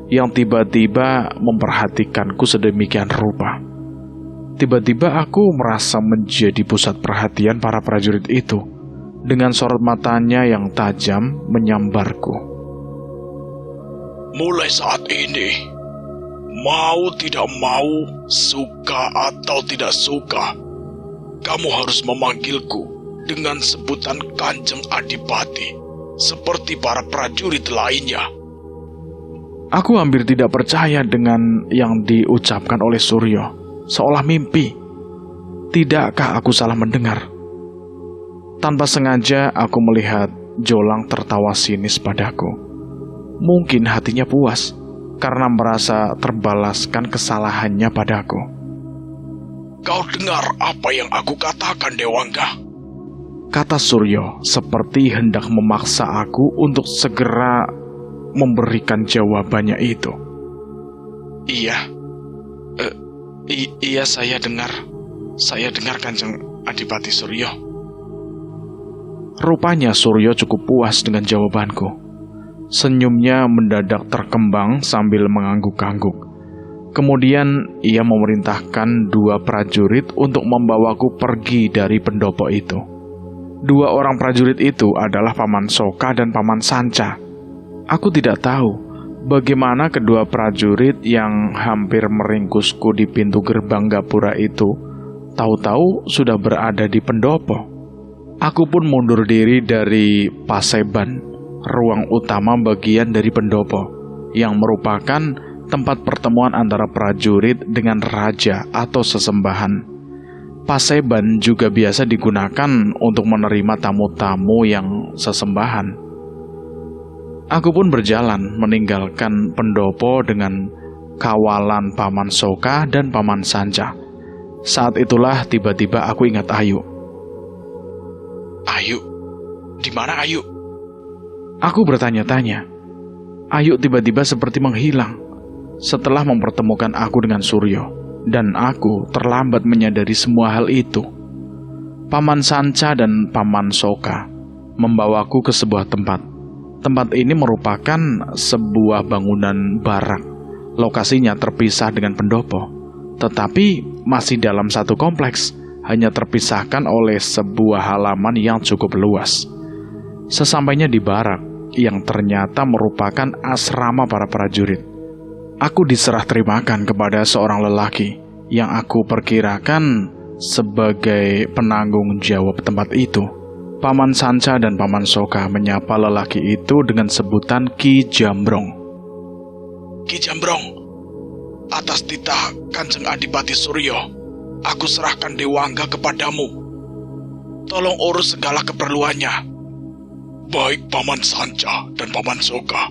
yang tiba-tiba memperhatikanku sedemikian rupa. Tiba-tiba aku merasa menjadi pusat perhatian para prajurit itu, dengan sorot matanya yang tajam menyambarku. mulai saat ini, mau tidak mau, suka atau tidak suka, kamu harus memanggilku dengan sebutan Kanjeng Adipati, seperti para prajurit lainnya. Aku hampir tidak percaya dengan yang diucapkan oleh Suryo, seolah mimpi. Tidakkah aku salah mendengar? Tanpa sengaja aku melihat Jolang tertawa sinis padaku. Mungkin hatinya puas karena merasa terbalaskan kesalahannya padaku. Kau dengar apa yang aku katakan, Dewangga? Kata Suryo seperti hendak memaksa aku untuk segera memberikan jawabannya itu. Iya. Iya, saya dengar. Saya dengar, Kanjeng Adipati Suryo. Rupanya Suryo cukup puas dengan jawabanku. Senyumnya mendadak terkembang sambil mengangguk-angguk. Kemudian ia memerintahkan 2 prajurit untuk membawaku pergi dari pendopo itu. 2 orang prajurit itu adalah Paman Soka dan Paman Sanca. Aku tidak tahu bagaimana kedua prajurit yang hampir meringkusku di pintu gerbang gapura itu tahu-tahu sudah berada di pendopo. Aku pun mundur diri dari paseban, ruang utama bagian dari pendopo, yang merupakan tempat pertemuan antara prajurit dengan raja atau sesembahan. Paseban juga biasa digunakan untuk menerima tamu-tamu yang sesembahan. Aku pun berjalan meninggalkan pendopo dengan kawalan Paman Soka dan Paman Sanca. Saat itulah tiba-tiba aku ingat Ayu. Ayu? Di mana Ayu? Aku bertanya-tanya. Ayu tiba-tiba seperti menghilang setelah mempertemukan aku dengan Suryo, dan aku terlambat menyadari semua hal itu. Paman Sanca dan Paman Soka membawaku ke sebuah tempat. Tempat ini merupakan sebuah bangunan barak. Lokasinya terpisah dengan pendopo, tetapi masih dalam satu kompleks, hanya terpisahkan oleh sebuah halaman yang cukup luas. Sesampainya di barak, yang ternyata merupakan asrama para prajurit, aku diserah terimakan kepada seorang lelaki yang aku perkirakan sebagai penanggung jawab tempat itu. Paman Sanca dan Paman Soka menyapa lelaki itu dengan sebutan Ki Jambrong. Ki Jambrong, atas titah Kanjeng Adipati Suryo, aku serahkan Dewangga kepadamu. Tolong urus segala keperluannya. Baik Paman Sanca dan Paman Soka,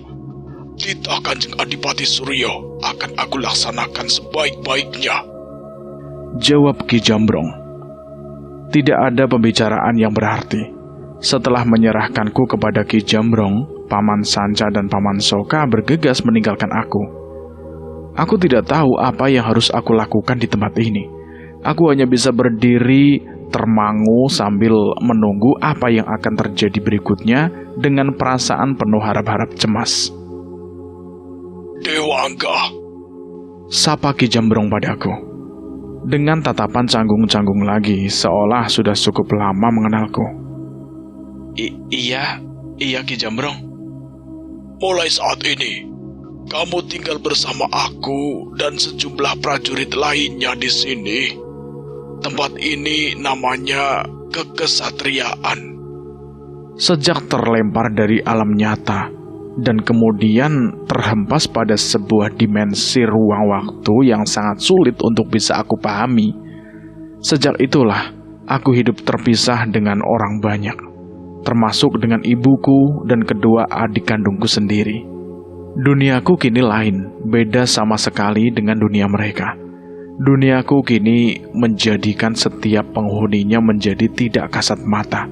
titah Kanjeng Adipati Suryo akan aku laksanakan sebaik-baiknya. Jawab Ki Jambrong. Tidak ada pembicaraan yang berarti. Setelah menyerahkanku kepada Ki Jambrong, Paman Sanca dan Paman Soka bergegas meninggalkan aku. Aku tidak tahu apa yang harus aku lakukan di tempat ini. Aku hanya bisa berdiri termangu sambil menunggu apa yang akan terjadi berikutnya dengan perasaan penuh harap-harap cemas. Dewangga, Sapa Ki Jambrong padaku. Dengan tatapan canggung-canggung lagi, seolah sudah cukup lama mengenalku. Iya Ki Jambrong. Mulai saat ini, kamu tinggal bersama aku dan sejumlah prajurit lainnya di sini. Tempat ini namanya Kekesatriaan. Sejak terlempar dari alam nyata dan kemudian terhempas pada sebuah dimensi ruang waktu yang sangat sulit untuk bisa aku pahami. Sejak itulah aku hidup terpisah dengan orang banyak, termasuk dengan ibuku dan kedua adik kandungku sendiri. Duniaku kini lain, beda sama sekali dengan dunia mereka. Duniaku kini menjadikan setiap penghuninya menjadi tidak kasat mata.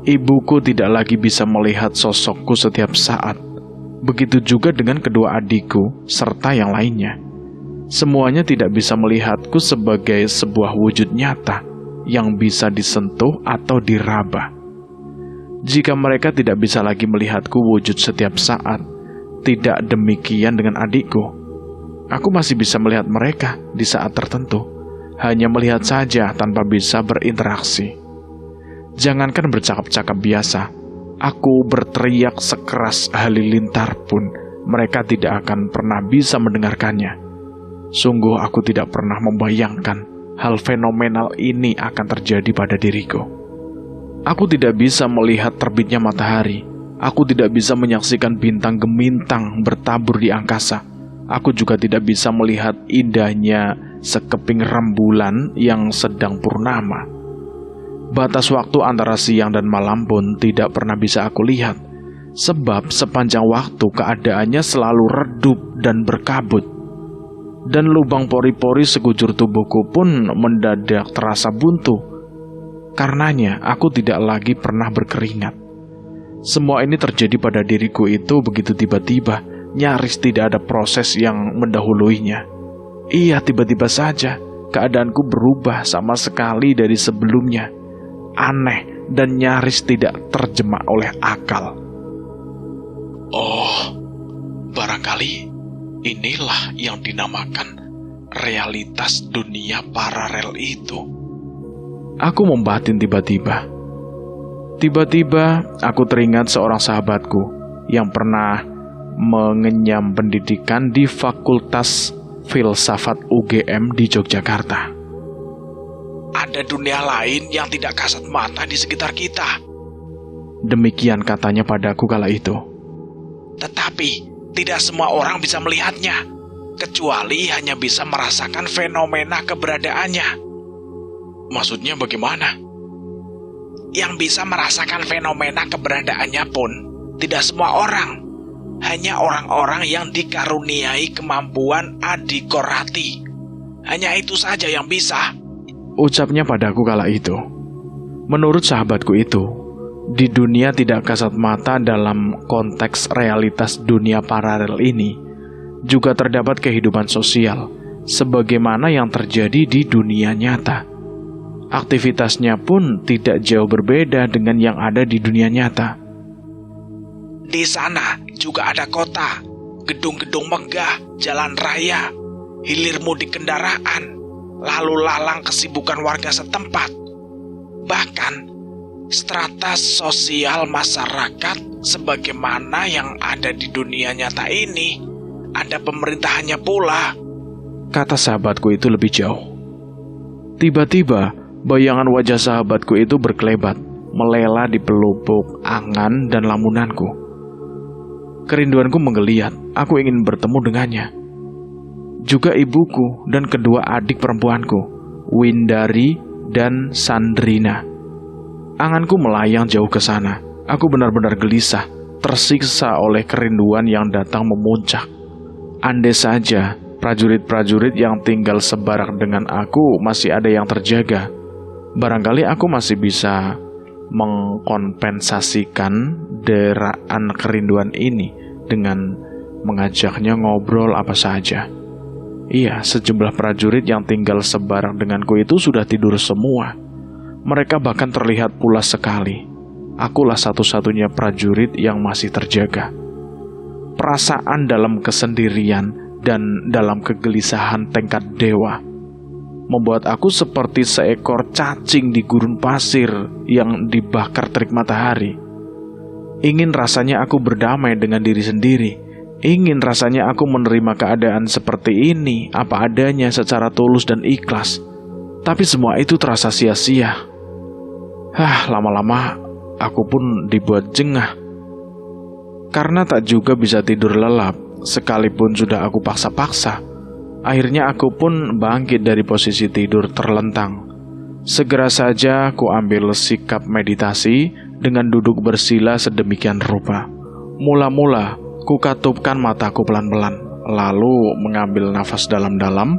Ibuku tidak lagi bisa melihat sosokku setiap saat. Begitu juga dengan kedua adikku serta yang lainnya. Semuanya tidak bisa melihatku sebagai sebuah wujud nyata yang bisa disentuh atau diraba. Jika mereka tidak bisa lagi melihatku wujud setiap saat, tidak demikian dengan adikku. Aku masih bisa melihat mereka di saat tertentu, hanya melihat saja tanpa bisa berinteraksi. Jangankan bercakap-cakap biasa, aku berteriak sekeras halilintar pun mereka tidak akan pernah bisa mendengarkannya. Sungguh aku tidak pernah membayangkan hal fenomenal ini akan terjadi pada diriku. Aku tidak bisa melihat terbitnya matahari. Aku tidak bisa menyaksikan bintang gemintang bertabur di angkasa. Aku juga tidak bisa melihat indahnya sekeping rembulan yang sedang purnama. Batas waktu antara siang dan malam pun tidak pernah bisa aku lihat, sebab sepanjang waktu keadaannya selalu redup dan berkabut. Dan lubang pori-pori sekujur tubuhku pun mendadak terasa buntu. Karenanya aku tidak lagi pernah berkeringat. Semua ini terjadi pada diriku itu begitu tiba-tiba, nyaris tidak ada proses yang mendahuluinya. Iya, tiba-tiba saja keadaanku berubah sama sekali dari sebelumnya. Aneh dan nyaris tidak terjemah oleh akal. Oh, barangkali inilah yang dinamakan realitas dunia paralel itu. Aku membatin tiba-tiba. Tiba-tiba aku teringat seorang sahabatku yang pernah mengenyam pendidikan di Fakultas Filsafat UGM di Yogyakarta. Ada dunia lain yang tidak kasat mata di sekitar kita. Demikian katanya padaku kala itu. Tetapi tidak semua orang bisa melihatnya, kecuali hanya bisa merasakan fenomena keberadaannya. Maksudnya bagaimana? Yang bisa merasakan fenomena keberadaannya pun tidak semua orang. Hanya orang-orang yang dikaruniai kemampuan adikorati. Hanya itu saja yang bisa. Ucapnya padaku kala itu. Menurut sahabatku itu, di dunia tidak kasat mata dalam konteks realitas dunia paralel ini, juga terdapat kehidupan sosial, sebagaimana yang terjadi di dunia nyata. Aktivitasnya pun tidak jauh berbeda dengan yang ada di dunia nyata. Di sana juga ada kota, gedung-gedung megah, jalan raya, hilir mudik kendaraan, lalu lalang kesibukan warga setempat. Bahkan strata sosial masyarakat sebagaimana yang ada di dunia nyata ini, ada pemerintahannya pula. Kata sahabatku itu lebih jauh. Tiba-tiba bayangan wajah sahabatku itu berkelebat, melela di pelupuk angan dan lamunanku. Kerinduanku menggeliat, aku ingin bertemu dengannya. Juga ibuku dan kedua adik perempuanku, Windari dan Sandrina. Anganku melayang jauh ke sana. Aku benar-benar gelisah, tersiksa oleh kerinduan yang datang memuncak. Andai saja prajurit-prajurit yang tinggal sebarak dengan aku masih ada yang terjaga. Barangkali aku masih bisa mengkompensasikan deraan kerinduan ini dengan mengajaknya ngobrol apa saja. Iya, sejumlah prajurit yang tinggal sebarang denganku itu sudah tidur semua. Mereka bahkan terlihat pulas sekali. Akulah satu-satunya prajurit yang masih terjaga. Perasaan dalam kesendirian dan dalam kegelisahan tingkat dewa membuat aku seperti seekor cacing di gurun pasir yang dibakar terik matahari. Ingin rasanya aku berdamai dengan diri sendiri. Ingin rasanya aku menerima keadaan seperti ini apa adanya secara tulus dan ikhlas. Tapi semua itu terasa sia-sia. Lama-lama aku pun dibuat jengah. Karena tak juga bisa tidur lelap, sekalipun sudah aku paksa-paksa. Akhirnya aku pun bangkit dari posisi tidur terlentang. Segera saja aku ambil sikap meditasi dengan duduk bersila sedemikian rupa. Mula-mula ku katupkan mataku pelan-pelan, lalu mengambil nafas dalam-dalam,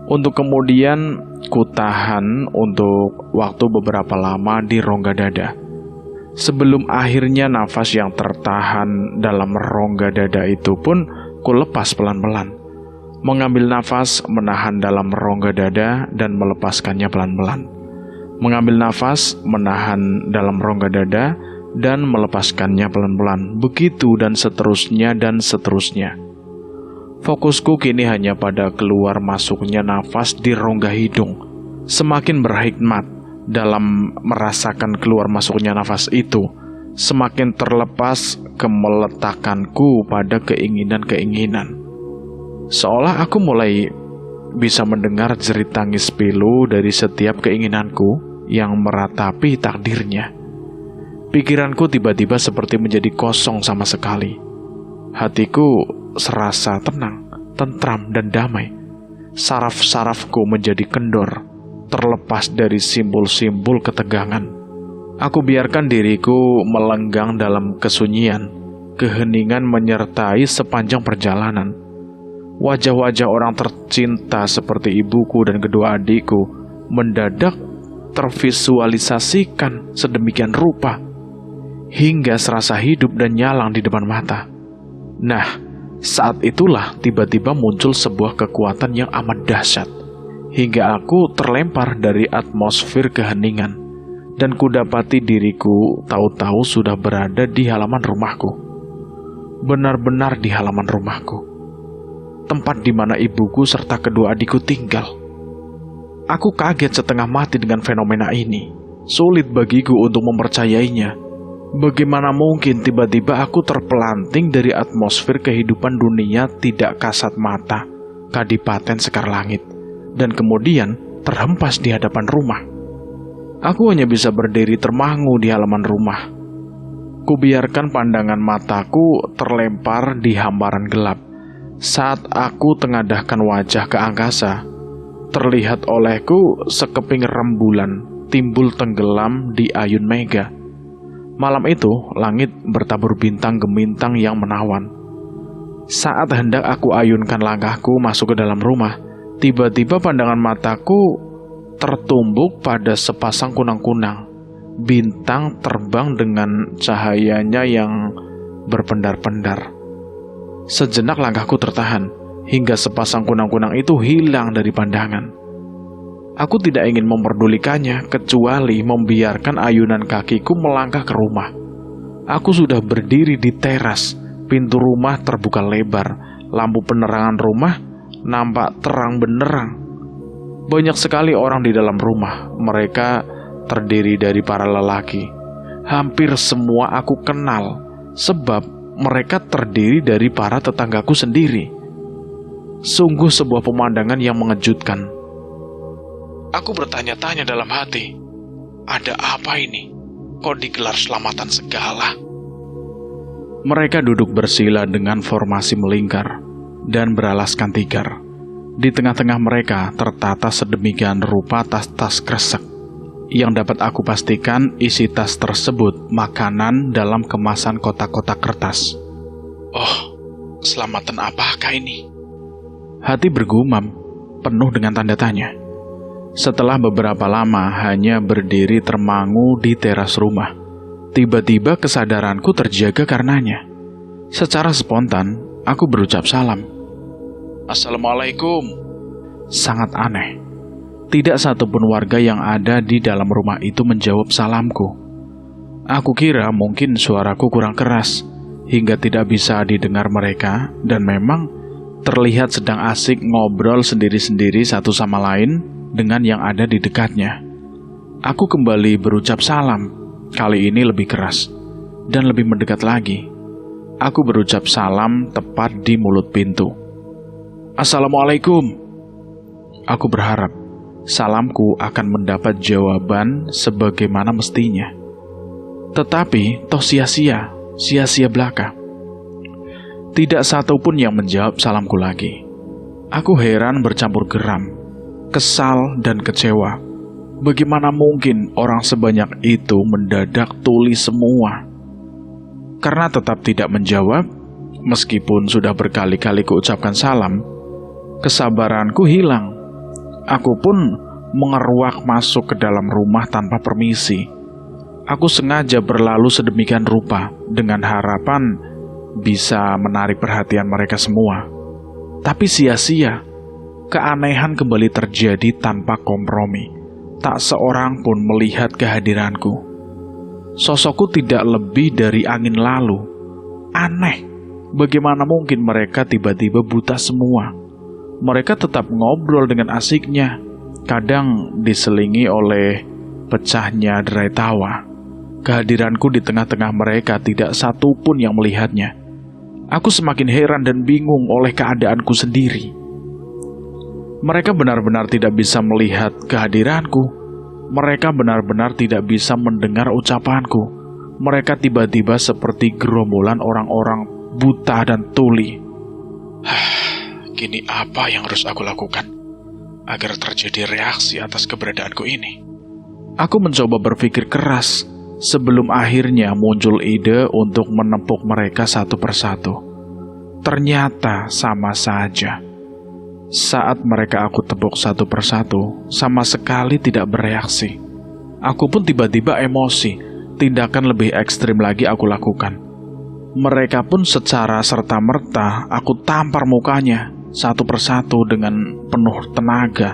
untuk kemudian ku tahan untuk waktu beberapa lama di rongga dada. Sebelum akhirnya nafas yang tertahan dalam rongga dada itu pun ku lepas pelan-pelan. Mengambil nafas, menahan dalam rongga dada, dan melepaskannya pelan-pelan. Mengambil nafas, menahan dalam rongga dada, dan melepaskannya pelan-pelan. Begitu dan seterusnya dan seterusnya. Fokusku kini hanya pada keluar masuknya nafas di rongga hidung. Semakin berhikmat dalam merasakan keluar masuknya nafas itu, semakin terlepas kemeletakanku pada keinginan-keinginan. Seolah aku mulai bisa mendengar jerit tangis pilu dari setiap keinginanku yang meratapi takdirnya. Pikiranku tiba-tiba seperti menjadi kosong sama sekali. Hatiku serasa tenang, tentram, dan damai. Saraf-sarafku menjadi kendor, terlepas dari simbol-simbol ketegangan. Aku biarkan diriku melenggang dalam kesunyian. Keheningan menyertai sepanjang perjalanan. Wajah-wajah orang tercinta seperti ibuku dan kedua adikku mendadak tervisualisasikan sedemikian rupa, hingga serasa hidup dan nyalang di depan mata. Nah, saat itulah tiba-tiba muncul sebuah kekuatan yang amat dahsyat, hingga aku terlempar dari atmosfer keheningan, dan kudapati diriku tahu-tahu sudah berada di halaman rumahku. Benar-benar di halaman rumahku, tempat di mana ibuku serta kedua adikku tinggal. Aku kaget setengah mati dengan fenomena ini. Sulit bagiku untuk mempercayainya. Bagaimana mungkin tiba-tiba aku terpelanting dari atmosfer kehidupan dunia tidak kasat mata, Kadipaten Sekar Langit, dan kemudian terhempas di hadapan rumah. Aku hanya bisa berdiri termangu di halaman rumah. Kubiarkan pandangan mataku terlempar di hamparan gelap. Saat aku tengadahkan wajah ke angkasa, terlihat olehku sekeping rembulan timbul tenggelam di ayun mega. Malam itu, langit bertabur bintang gemintang yang menawan. Saat hendak aku ayunkan langkahku masuk ke dalam rumah, tiba-tiba pandangan mataku tertumbuk pada sepasang kunang-kunang. Bintang terbang dengan cahayanya yang berpendar-pendar. Sejenak langkahku tertahan, hingga sepasang kunang-kunang itu hilang dari pandangan. Aku tidak ingin memperdulikannya, kecuali membiarkan ayunan kakiku melangkah ke rumah. Aku sudah berdiri di teras, pintu rumah terbuka lebar, lampu penerangan rumah nampak terang benderang. Banyak sekali orang di dalam rumah, mereka terdiri dari para lelaki. Hampir semua aku kenal, sebab mereka terdiri dari para tetanggaku sendiri. Sungguh sebuah pemandangan yang mengejutkan. Aku bertanya-tanya dalam hati, ada apa ini? Kok digelar selamatan segala? Mereka duduk bersila dengan formasi melingkar dan beralaskan tikar. Di tengah-tengah mereka tertata sedemikian rupa tas-tas kresek, yang dapat aku pastikan isi tas tersebut makanan dalam kemasan kotak-kotak kertas. Oh, selamatan apakah ini? Hati bergumam, penuh dengan tanda tanya. Setelah beberapa lama hanya berdiri termangu di teras rumah, tiba-tiba kesadaranku terjaga karenanya. Secara spontan, aku berucap salam. Assalamualaikum. Sangat aneh. Tidak satupun warga yang ada di dalam rumah itu menjawab salamku. Aku kira mungkin suaraku kurang keras, hingga tidak bisa didengar mereka, dan memang terlihat sedang asik ngobrol sendiri-sendiri satu sama lain dengan yang ada di dekatnya. Aku kembali berucap salam, kali ini lebih keras, dan lebih mendekat lagi. Aku berucap salam tepat di mulut pintu. Assalamualaikum. Aku berharap salamku akan mendapat jawaban sebagaimana mestinya. Tetapi toh sia-sia belaka. Tidak satupun yang menjawab salamku lagi. Aku heran bercampur geram, kesal dan kecewa. Bagaimana mungkin orang sebanyak itu mendadak tuli semua? Karena tetap tidak menjawab, meskipun sudah berkali-kali kuucapkan salam, kesabaranku hilang. Aku pun mengeruak masuk ke dalam rumah tanpa permisi. Aku sengaja berlalu sedemikian rupa dengan harapan bisa menarik perhatian mereka semua. Tapi sia-sia. Keanehan kembali terjadi tanpa kompromi. Tak seorang pun melihat kehadiranku. Sosokku tidak lebih dari angin lalu. Aneh, bagaimana mungkin mereka tiba-tiba buta semua? Mereka tetap ngobrol dengan asiknya, kadang diselingi oleh pecahnya derai tawa. Kehadiranku di tengah-tengah mereka tidak satu pun yang melihatnya. Aku semakin heran dan bingung oleh keadaanku sendiri. Mereka benar-benar tidak bisa melihat kehadiranku. Mereka benar-benar tidak bisa mendengar ucapanku. Mereka tiba-tiba seperti gerombolan orang-orang buta dan tuli. Kini apa yang harus aku lakukan agar terjadi reaksi atas keberadaanku ini? Aku mencoba berpikir keras sebelum akhirnya muncul ide untuk menepuk mereka satu persatu. Ternyata sama saja. Saat mereka aku tepuk satu persatu, sama sekali tidak bereaksi. Aku pun tiba-tiba emosi. Tindakan lebih ekstrim lagi aku lakukan. Mereka pun secara serta-merta aku tampar mukanya satu persatu dengan penuh tenaga.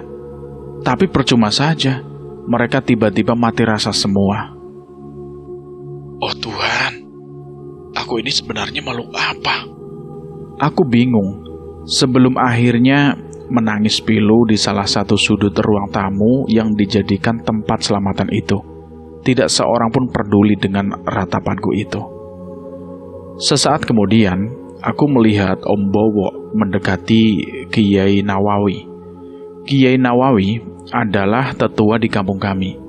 Tapi percuma saja, mereka tiba-tiba mati rasa semua. Oh Tuhan, aku ini sebenarnya makhluk apa? Aku bingung. Sebelum akhirnya menangis pilu di salah satu sudut ruang tamu yang dijadikan tempat selamatan itu. Tidak seorang pun peduli dengan ratapanku itu. Sesaat kemudian, aku melihat Om Bowo mendekati Kiai Nawawi. Kiai Nawawi adalah tetua di kampung kami.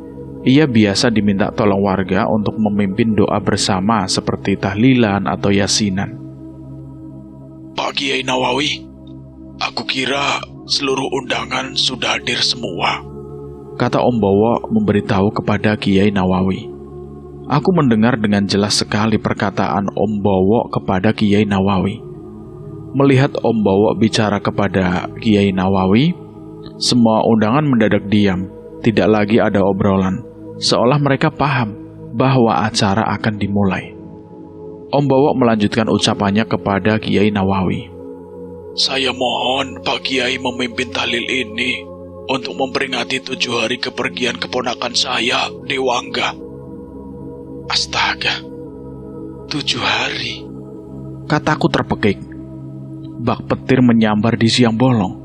Ia biasa diminta tolong warga untuk memimpin doa bersama seperti tahlilan atau yasinan. Pak Kiai Nawawi, aku kira seluruh undangan sudah hadir semua, kata Om Bowo memberitahu kepada Kiai Nawawi. Aku mendengar dengan jelas sekali perkataan Om Bowo kepada Kiai Nawawi. Melihat Om Bowo bicara kepada Kiai Nawawi, semua undangan mendadak diam. Tidak lagi ada obrolan, seolah mereka paham bahwa acara akan dimulai. Om Bowo melanjutkan ucapannya kepada Kiai Nawawi. Saya mohon Pak Kiai memimpin tahlil ini untuk memperingati 7 hari kepergian keponakan saya, Dewangga. Astaga, 7 hari. Kataku terpekik. Bak petir menyambar di siang bolong.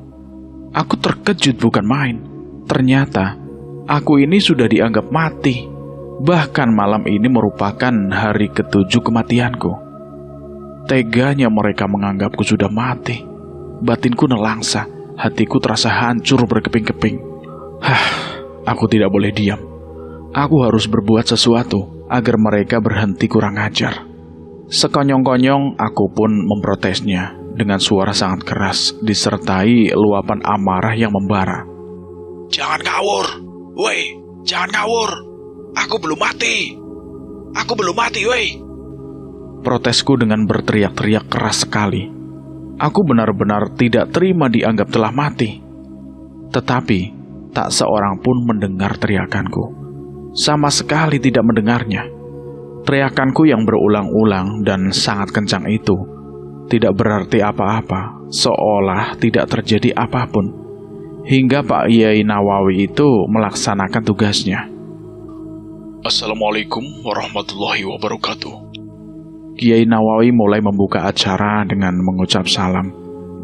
Aku terkejut bukan main. Ternyata aku ini sudah dianggap mati. Bahkan malam ini merupakan hari ke-7 kematianku. Teganya mereka menganggapku sudah mati. Batinku nelangsa, hatiku terasa hancur berkeping-keping. Aku tidak boleh diam. Aku harus berbuat sesuatu agar mereka berhenti kurang ajar. Sekonyong-konyong aku pun memprotesnya dengan suara sangat keras, disertai luapan amarah yang membara. Jangan ngawur, woi, jangan ngawur. Aku belum mati. Aku belum mati, woi. Protesku dengan berteriak-teriak keras sekali. Aku benar-benar tidak terima dianggap telah mati. Tetapi, tak seorang pun mendengar teriakanku. Sama sekali tidak mendengarnya. Teriakanku yang berulang-ulang dan sangat kencang itu tidak berarti apa-apa, seolah tidak terjadi apapun, hingga Pak Yai Nawawi itu melaksanakan tugasnya. Assalamualaikum warahmatullahi wabarakatuh. Kiai Nawawi mulai membuka acara dengan mengucap salam,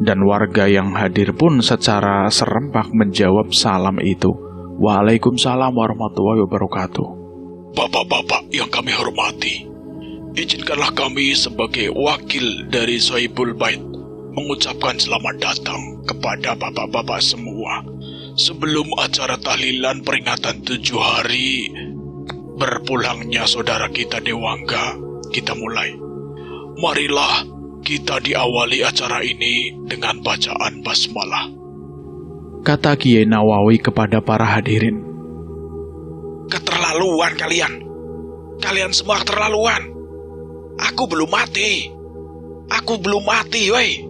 dan warga yang hadir pun secara serempak menjawab salam itu. Waalaikumsalam warahmatullahi wabarakatuh. Bapak-bapak yang kami hormati, izinkanlah kami sebagai wakil dari Sohibul Bait mengucapkan selamat datang kepada bapak-bapak semua sebelum acara tahlilan peringatan 7 hari berpulangnya saudara kita Dewangga kita mulai. Marilah kita diawali acara ini dengan bacaan basmalah, kata Kiai Nawawi kepada para hadirin. Keterlaluan kalian. Kalian semua keterlaluan. Aku belum mati. Aku belum mati, woi.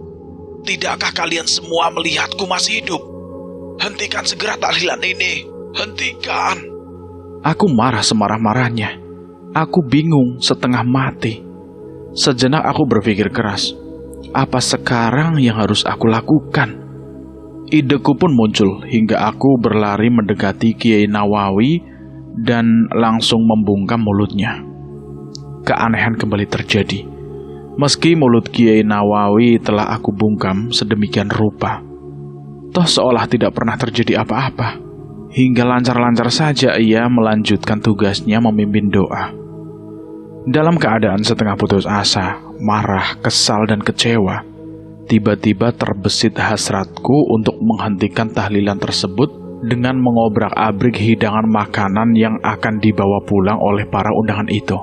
Tidakkah kalian semua melihatku masih hidup? Hentikan segera tahlilan ini. Hentikan. Aku marah semarah-marahnya. Aku bingung setengah mati. Sejenak aku berpikir keras. Apa sekarang yang harus aku lakukan? Ideku pun muncul hingga aku berlari mendekati Kiai Nawawi dan langsung membungkam mulutnya. Keanehan kembali terjadi. Meski mulut Kiai Nawawi telah aku bungkam sedemikian rupa, toh seolah tidak pernah terjadi apa-apa. Hingga lancar-lancar saja ia melanjutkan tugasnya memimpin doa. Dalam keadaan setengah putus asa, marah, kesal, dan kecewa, tiba-tiba terbesit hasratku untuk menghentikan tahlilan tersebut dengan mengobrak-abrik hidangan makanan yang akan dibawa pulang oleh para undangan itu.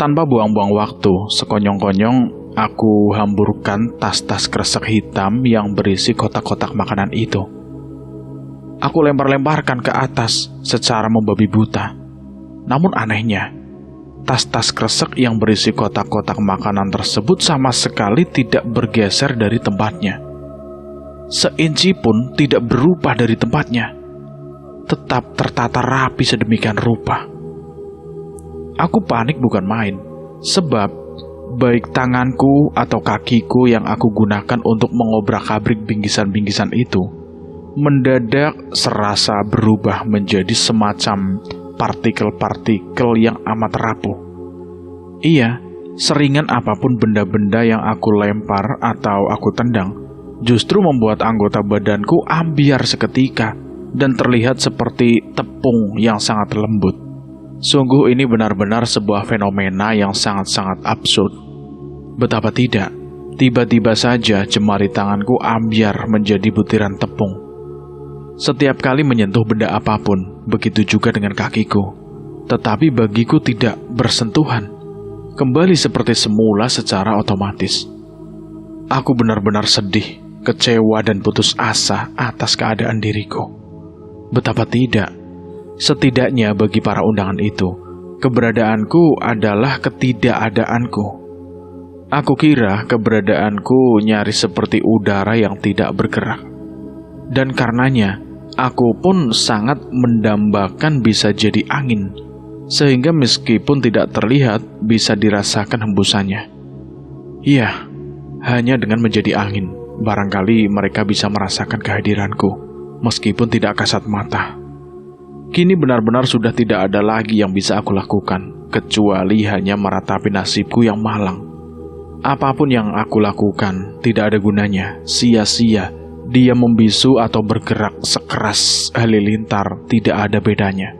Tanpa buang-buang waktu, sekonyong-konyong aku hamburkan tas-tas kresek hitam yang berisi kotak-kotak makanan itu. Aku lempar-lemparkan ke atas secara membabi buta. Namun anehnya, tas-tas kresek yang berisi kotak-kotak makanan tersebut sama sekali tidak bergeser dari tempatnya. Seinci pun tidak berubah dari tempatnya. Tetap tertata rapi sedemikian rupa. Aku panik bukan main, sebab baik tanganku atau kakiku yang aku gunakan untuk mengobrak-abrik bingkisan-bingkisan itu mendadak serasa berubah menjadi semacam partikel-partikel yang amat rapuh. Iya, seringan apapun benda-benda yang aku lempar atau aku tendang, justru membuat anggota badanku ambiar seketika dan terlihat seperti tepung yang sangat lembut. Sungguh ini benar-benar sebuah fenomena yang sangat-sangat absurd. Betapa tidak, tiba-tiba saja jemari tanganku ambiar menjadi butiran tepung. Setiap kali menyentuh benda apapun, begitu juga dengan kakiku. Tetapi bagiku tidak bersentuhan, kembali seperti semula secara otomatis. Aku benar-benar sedih, kecewa dan putus asa atas keadaan diriku. Betapa tidak, setidaknya bagi para undangan itu, keberadaanku adalah ketidakadaanku. Aku kira keberadaanku nyaris seperti udara yang tidak bergerak. Dan karenanya, aku pun sangat mendambakan bisa jadi angin, sehingga meskipun tidak terlihat, bisa dirasakan hembusannya. Iya, hanya dengan menjadi angin, barangkali mereka bisa merasakan kehadiranku, meskipun tidak kasat mata. Kini benar-benar sudah tidak ada lagi yang bisa aku lakukan, kecuali hanya meratapi nasibku yang malang. Apapun yang aku lakukan, tidak ada gunanya, sia-sia. Dia membisu atau bergerak sekeras halilintar, tidak ada bedanya.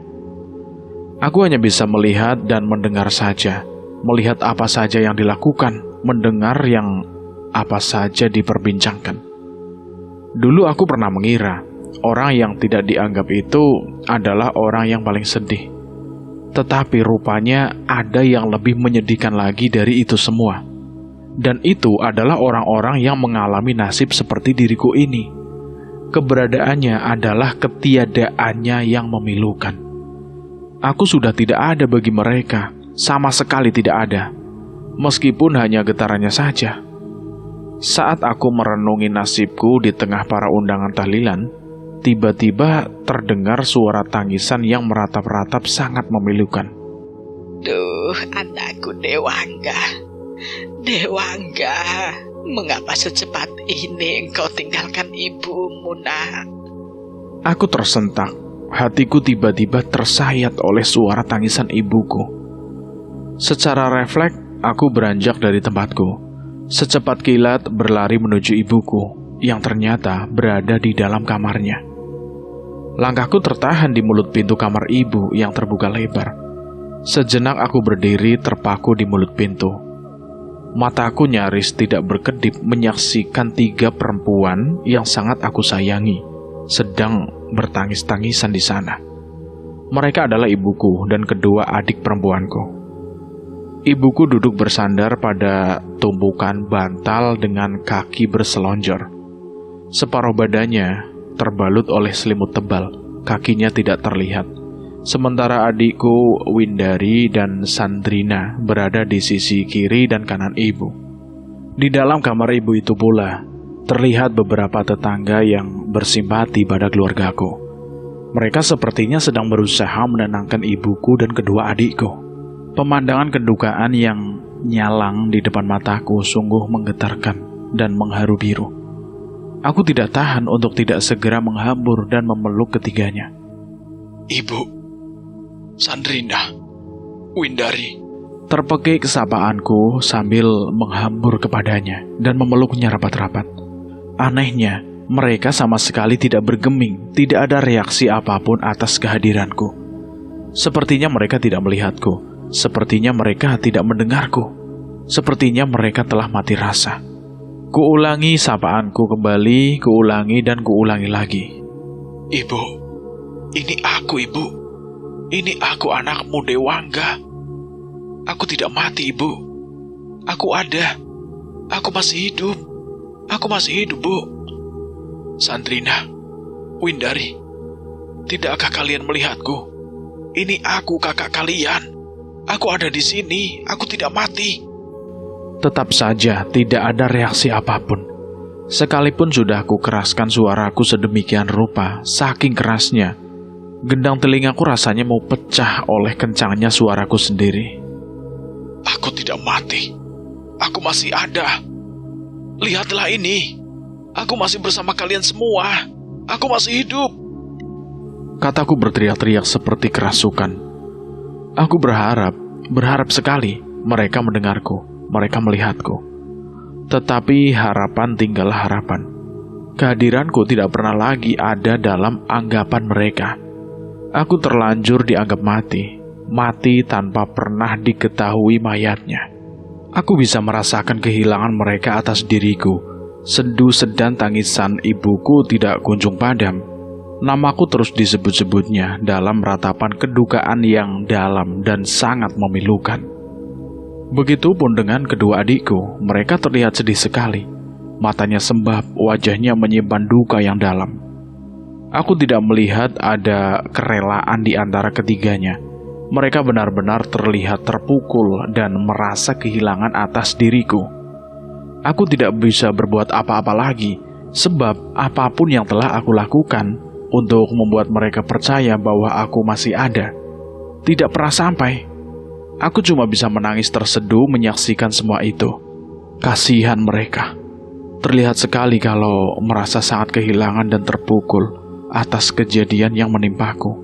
Aku hanya bisa melihat dan mendengar saja, melihat apa saja yang dilakukan, mendengar yang apa saja diperbincangkan. Dulu aku pernah mengira, orang yang tidak dianggap itu adalah orang yang paling sedih. Tetapi rupanya ada yang lebih menyedihkan lagi dari itu semua. Dan itu adalah orang-orang yang mengalami nasib seperti diriku ini. Keberadaannya adalah ketiadaannya yang memilukan. Aku sudah tidak ada bagi mereka, sama sekali tidak ada. Meskipun hanya getarannya saja. Saat aku merenungi nasibku di tengah para undangan tahlilan, tiba-tiba terdengar suara tangisan yang meratap-ratap sangat memilukan. Duh, anakku Dewangga. Dewangga, mengapa secepat ini engkau tinggalkan ibumu, nak? Aku tersentak. Hatiku tiba-tiba tersayat oleh suara tangisan ibuku. Secara refleks, aku beranjak dari tempatku. Secepat kilat berlari menuju ibuku, yang ternyata berada di dalam kamarnya. Langkahku tertahan di mulut pintu kamar ibu yang terbuka lebar. Sejenak aku berdiri terpaku di mulut pintu. Mataku nyaris tidak berkedip menyaksikan 3 perempuan yang sangat aku sayangi sedang bertangis-tangisan di sana. Mereka adalah ibuku dan kedua adik perempuanku. Ibuku duduk bersandar pada tumpukan bantal dengan kaki berselonjor. Separuh badannya terbalut oleh selimut tebal, kakinya tidak terlihat. Sementara adikku Windari dan Sandrina berada di sisi kiri dan kanan ibu. Di dalam kamar ibu itu pula terlihat beberapa tetangga yang bersimpati pada keluargaku. Mereka sepertinya sedang berusaha menenangkan ibuku dan kedua adikku. Pemandangan kedukaan yang nyalang di depan mataku sungguh menggetarkan dan mengharu biru. Aku tidak tahan untuk tidak segera menghambur dan memeluk ketiganya. Ibu, Sandrina, Windari. Terpekik kesapaanku sambil menghambur kepadanya dan memeluknya rapat-rapat. Anehnya, mereka sama sekali tidak bergeming, tidak ada reaksi apapun atas kehadiranku. Sepertinya mereka tidak melihatku, sepertinya mereka tidak mendengarku, sepertinya mereka telah mati rasa. Kuulangi sapaanku kembali, kuulangi dan kuulangi lagi. Ibu, ini aku, Ibu. Ini aku, anakmu Dewangga. Aku tidak mati, Ibu. Aku ada. Aku masih hidup. Aku masih hidup, Bu. Sandrina, Windari, tidakkah kalian melihatku? Ini aku, kakak kalian. Aku ada di sini. Aku tidak mati. Tetap saja tidak ada reaksi apapun. Sekalipun sudah aku keraskan suaraku sedemikian rupa, saking kerasnya, gendang telingaku rasanya mau pecah oleh kencangnya suaraku sendiri. Aku tidak mati. Aku masih ada. Lihatlah ini. Aku masih bersama kalian semua. Aku masih hidup. Kataku berteriak-teriak seperti kerasukan. Aku berharap sekali mereka mendengarku, mereka melihatku. Tetapi harapan tinggallah harapan. Kehadiranku tidak pernah lagi ada dalam anggapan mereka. Aku terlanjur dianggap mati tanpa pernah diketahui mayatnya. Aku bisa merasakan kehilangan mereka atas diriku. Sendu sedan tangisan ibuku tidak kunjung padam. Namaku terus disebut-sebutnya dalam ratapan kedukaan yang dalam dan sangat memilukan. Begitupun dengan kedua adikku, mereka terlihat sedih sekali. Matanya sembab, wajahnya menyimpan duka yang dalam. Aku tidak melihat ada kerelaan di antara ketiganya. Mereka benar-benar terlihat terpukul dan merasa kehilangan atas diriku. Aku tidak bisa berbuat apa-apa lagi, sebab apapun yang telah aku lakukan untuk membuat mereka percaya bahwa aku masih ada, tidak pernah sampai. Aku cuma bisa menangis terseduh menyaksikan semua itu. Kasihan mereka. Terlihat sekali kalau merasa sangat kehilangan dan terpukul atas kejadian yang menimpaku.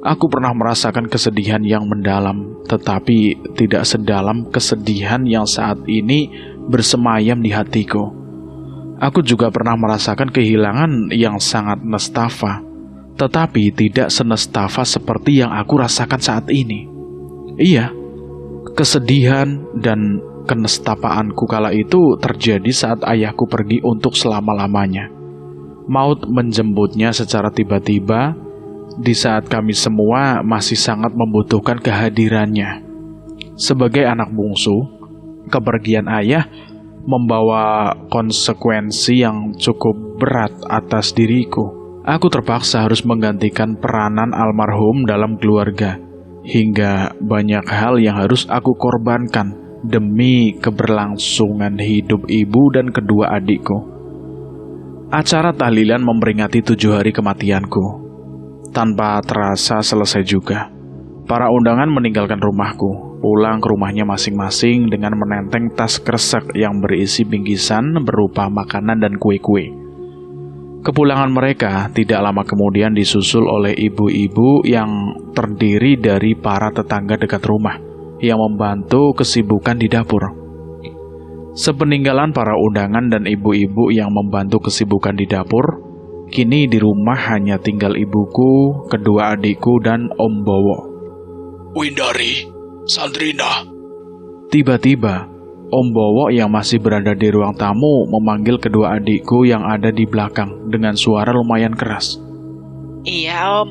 Aku pernah merasakan kesedihan yang mendalam, tetapi tidak sedalam kesedihan yang saat ini bersemayam di hatiku. Aku juga pernah merasakan kehilangan yang sangat nestapa, tetapi tidak senestapa seperti yang aku rasakan saat ini. Iya, kesedihan dan kenestapaanku kala itu terjadi saat ayahku pergi untuk selama-lamanya. Maut menjemputnya secara tiba-tiba di saat kami semua masih sangat membutuhkan kehadirannya. Sebagai anak bungsu, kepergian ayah membawa konsekuensi yang cukup berat atas diriku. Aku terpaksa harus menggantikan peranan almarhum dalam keluarga, hingga banyak hal yang harus aku korbankan demi keberlangsungan hidup ibu dan kedua adikku. Acara tahlilan memperingati 7 hari kematianku. Tanpa terasa selesai juga. Para undangan meninggalkan rumahku, pulang ke rumahnya masing-masing dengan menenteng tas kresek yang berisi bingkisan berupa makanan dan kue-kue. Kepulangan mereka tidak lama kemudian disusul oleh ibu-ibu yang terdiri dari para tetangga dekat rumah yang membantu kesibukan di dapur. Sepeninggalan para undangan dan ibu-ibu yang membantu kesibukan di dapur, kini di rumah hanya tinggal ibuku, kedua adikku, dan Om Bowo. Windari, Sandrina. Tiba-tiba, Om Bowo yang masih berada di ruang tamu memanggil kedua adikku yang ada di belakang dengan suara lumayan keras. Iya, Om.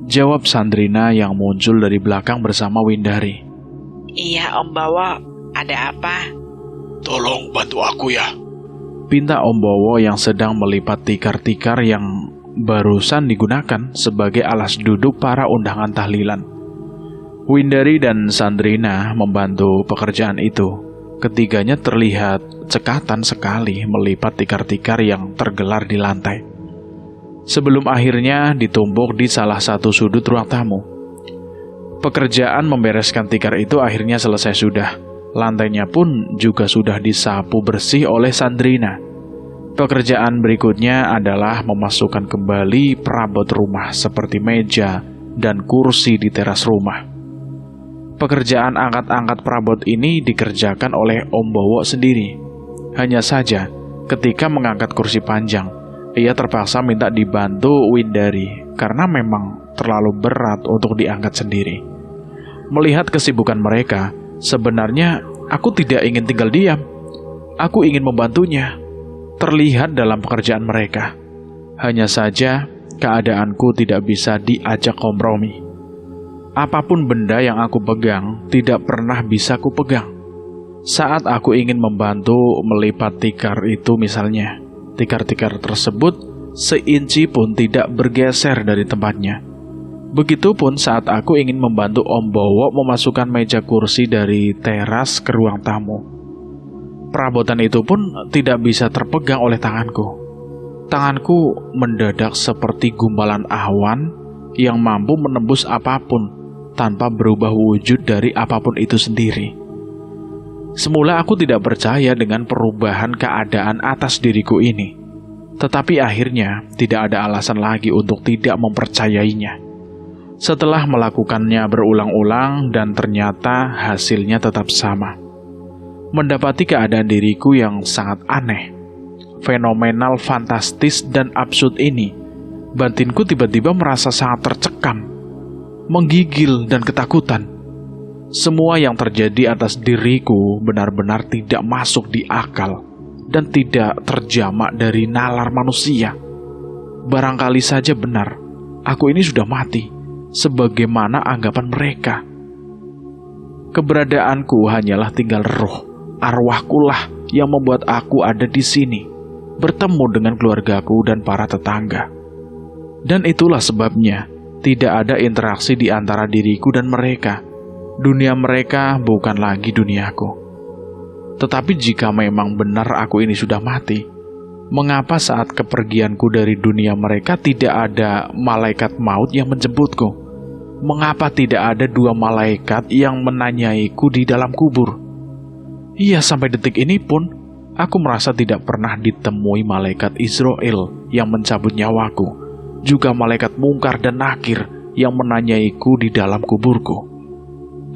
Jawab Sandrina yang muncul dari belakang bersama Windari. Iya, Om Bowo. Ada apa? Tolong bantu aku ya. Pinta Om Bowo yang sedang melipat tikar-tikar yang barusan digunakan sebagai alas duduk para undangan tahlilan. Windari dan Sandrina membantu pekerjaan itu. Ketiganya terlihat cekatan sekali melipat tikar-tikar yang tergelar di lantai. Sebelum akhirnya ditumpuk di salah satu sudut ruang tamu. Pekerjaan membereskan tikar itu akhirnya selesai sudah. Lantainya pun juga sudah disapu bersih oleh Sandrina. Pekerjaan berikutnya adalah memasukkan kembali perabot rumah seperti meja dan kursi di teras rumah. Pekerjaan angkat-angkat perabot ini dikerjakan oleh Om Bowo sendiri. Hanya saja, ketika mengangkat kursi panjang, ia terpaksa minta dibantu Windari karena memang terlalu berat untuk diangkat sendiri. Melihat kesibukan mereka, sebenarnya aku tidak ingin tinggal diam. Aku ingin membantunya. Terlihat dalam pekerjaan mereka. Hanya saja, keadaanku tidak bisa diajak kompromi. Apapun benda yang aku pegang tidak pernah bisa kupegang. Saat aku ingin membantu melipat tikar itu misalnya, tikar-tikar tersebut seinci pun tidak bergeser dari tempatnya. Begitupun saat aku ingin membantu Om Bowo memasukkan meja kursi dari teras ke ruang tamu. Perabotan itu pun tidak bisa terpegang oleh tanganku. Tanganku mendadak seperti gumpalan awan yang mampu menembus apapun tanpa berubah wujud dari apapun itu sendiri. Semula aku tidak percaya dengan perubahan keadaan atas diriku ini. Tetapi akhirnya tidak ada alasan lagi untuk tidak mempercayainya. Setelah melakukannya berulang-ulang dan ternyata hasilnya tetap sama. Mendapati keadaan diriku yang sangat aneh, fenomenal, fantastis, dan absurd ini, batinku tiba-tiba merasa sangat tercekam, menggigil dan ketakutan. Semua yang terjadi atas diriku benar-benar tidak masuk di akal dan tidak terjamak dari nalar manusia. Barangkali saja benar, aku ini sudah mati, sebagaimana anggapan mereka. Keberadaanku hanyalah tinggal roh, arwahkulah yang membuat aku ada di sini, bertemu dengan keluargaku dan para tetangga. Dan itulah sebabnya tidak ada interaksi di antara diriku dan mereka. Dunia mereka bukan lagi duniaku. Tetapi jika memang benar aku ini sudah mati, mengapa saat kepergianku dari dunia mereka tidak ada malaikat maut yang menjemputku? Mengapa tidak ada 2 malaikat yang menanyaiku di dalam kubur? Iya, sampai detik ini pun, aku merasa tidak pernah ditemui malaikat Israel yang mencabut nyawaku. Juga malaikat Mungkar dan Nakir yang menanyaiku di dalam kuburku.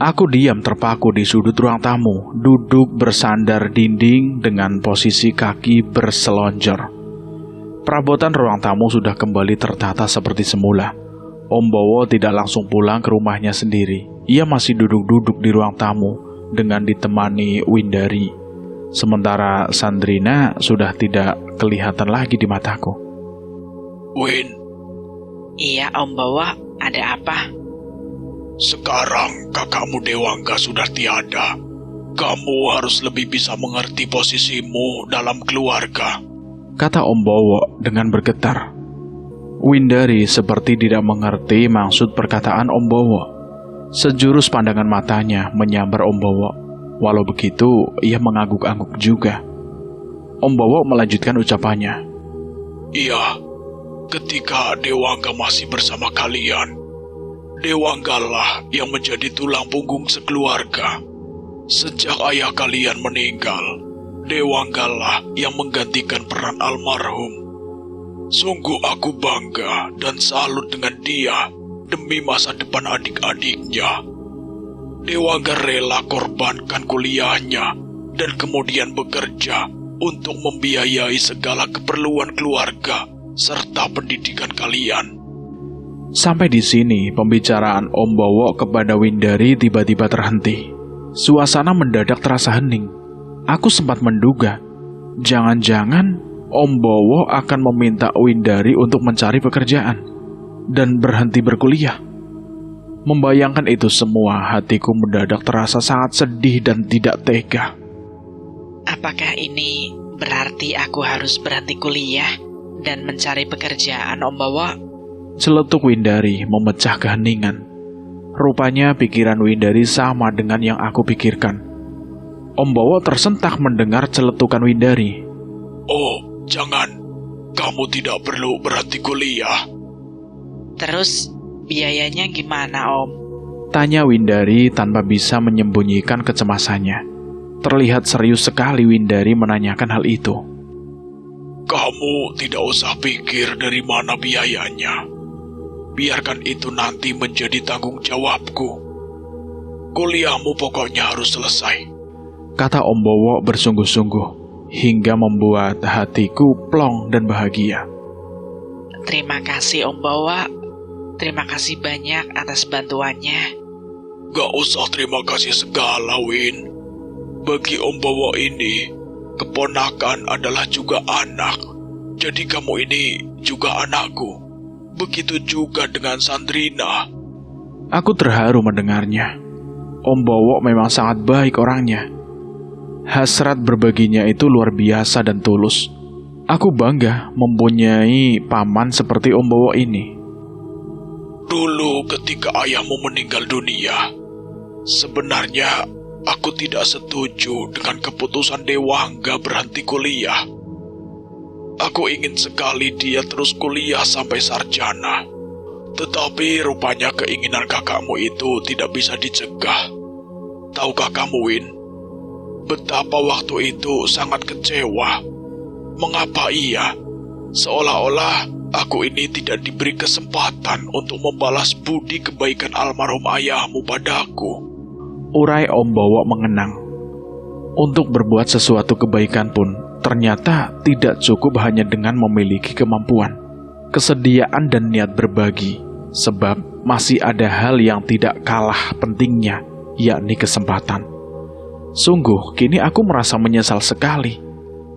Aku diam terpaku di sudut ruang tamu, duduk bersandar dinding dengan posisi kaki berselonjor. Perabotan ruang tamu sudah kembali tertata seperti semula. Om Bowo tidak langsung pulang ke rumahnya sendiri. Ia masih duduk-duduk di ruang tamu dengan ditemani Windari. Sementara Sandrina sudah tidak kelihatan lagi di mataku. Win, Iya, Om Bowo. Ada apa? sekarang kakakmu Dewangga sudah tiada. Kamu harus lebih bisa mengerti posisimu dalam keluarga, kata Om Bowo dengan bergetar. Windari seperti tidak mengerti maksud perkataan Om Bowo. Sejurus pandangan matanya menyambar Om Bowo. Walau begitu, ia mengangguk-angguk juga. Om Bowo melanjutkan ucapannya. Iya, ketika Dewangga masih bersama kalian, Dewanggalah yang menjadi tulang punggung sekeluarga. Sejak ayah kalian meninggal, Dewanggalah yang menggantikan peran almarhum. Sungguh aku bangga dan salut dengan dia demi masa depan adik-adiknya. Dewangga rela korbankan kuliahnya dan kemudian bekerja untuk membiayai segala keperluan keluarga serta pendidikan kalian. Sampai di sini pembicaraan Om Bowo kepada Windari tiba-tiba terhenti. Suasana mendadak terasa hening. Aku sempat menduga, jangan-jangan Om Bowo akan meminta Windari untuk mencari pekerjaan dan berhenti berkuliah. Membayangkan itu semua, hatiku mendadak terasa sangat sedih dan tidak tega. Apakah ini berarti aku harus berhenti kuliah dan mencari pekerjaan, Om Bowo? Celetuk Windari memecah keheningan. Rupanya pikiran Windari sama dengan yang aku pikirkan. Om Bowo tersentak mendengar celetukan Windari. Oh, jangan. Kamu tidak perlu berhenti kuliah. Terus biayanya gimana, Om? Tanya Windari tanpa bisa menyembunyikan kecemasannya. Terlihat serius sekali Windari menanyakan hal itu. Kamu tidak usah pikir dari mana biayanya. Biarkan itu nanti menjadi tanggung jawabku. Kuliahmu pokoknya harus selesai, kata Om Bowo bersungguh-sungguh, hingga membuat hatiku plong dan bahagia. Terima kasih, Om Bowo. Terima kasih banyak atas bantuannya. Gak usah terima kasih segala, Win. Bagi Om Bowo ini, keponakan adalah juga anak. Jadi kamu ini juga anakku. Begitu juga dengan Sandrina. Aku terharu mendengarnya. Om Bowo memang sangat baik orangnya. Hasrat berbaginya itu luar biasa dan tulus. Aku bangga mempunyai paman seperti Om Bowo ini. Dulu ketika ayahmu meninggal dunia, sebenarnya aku tidak setuju dengan keputusan Dewangga berhenti kuliah. Aku ingin sekali dia terus kuliah sampai sarjana. Tetapi rupanya keinginan kakakmu itu tidak bisa dicegah. Tahukah kamu, Win? Betapa waktu itu sangat kecewa. Mengapa iya? Seolah-olah aku ini tidak diberi kesempatan untuk membalas budi kebaikan almarhum ayahmu padaku. Urai Om Bowo mengenang. Untuk berbuat sesuatu kebaikan pun ternyata tidak cukup hanya dengan memiliki kemampuan, kesediaan dan niat berbagi, sebab masih ada hal yang tidak kalah pentingnya, yakni kesempatan. Sungguh, kini aku merasa menyesal sekali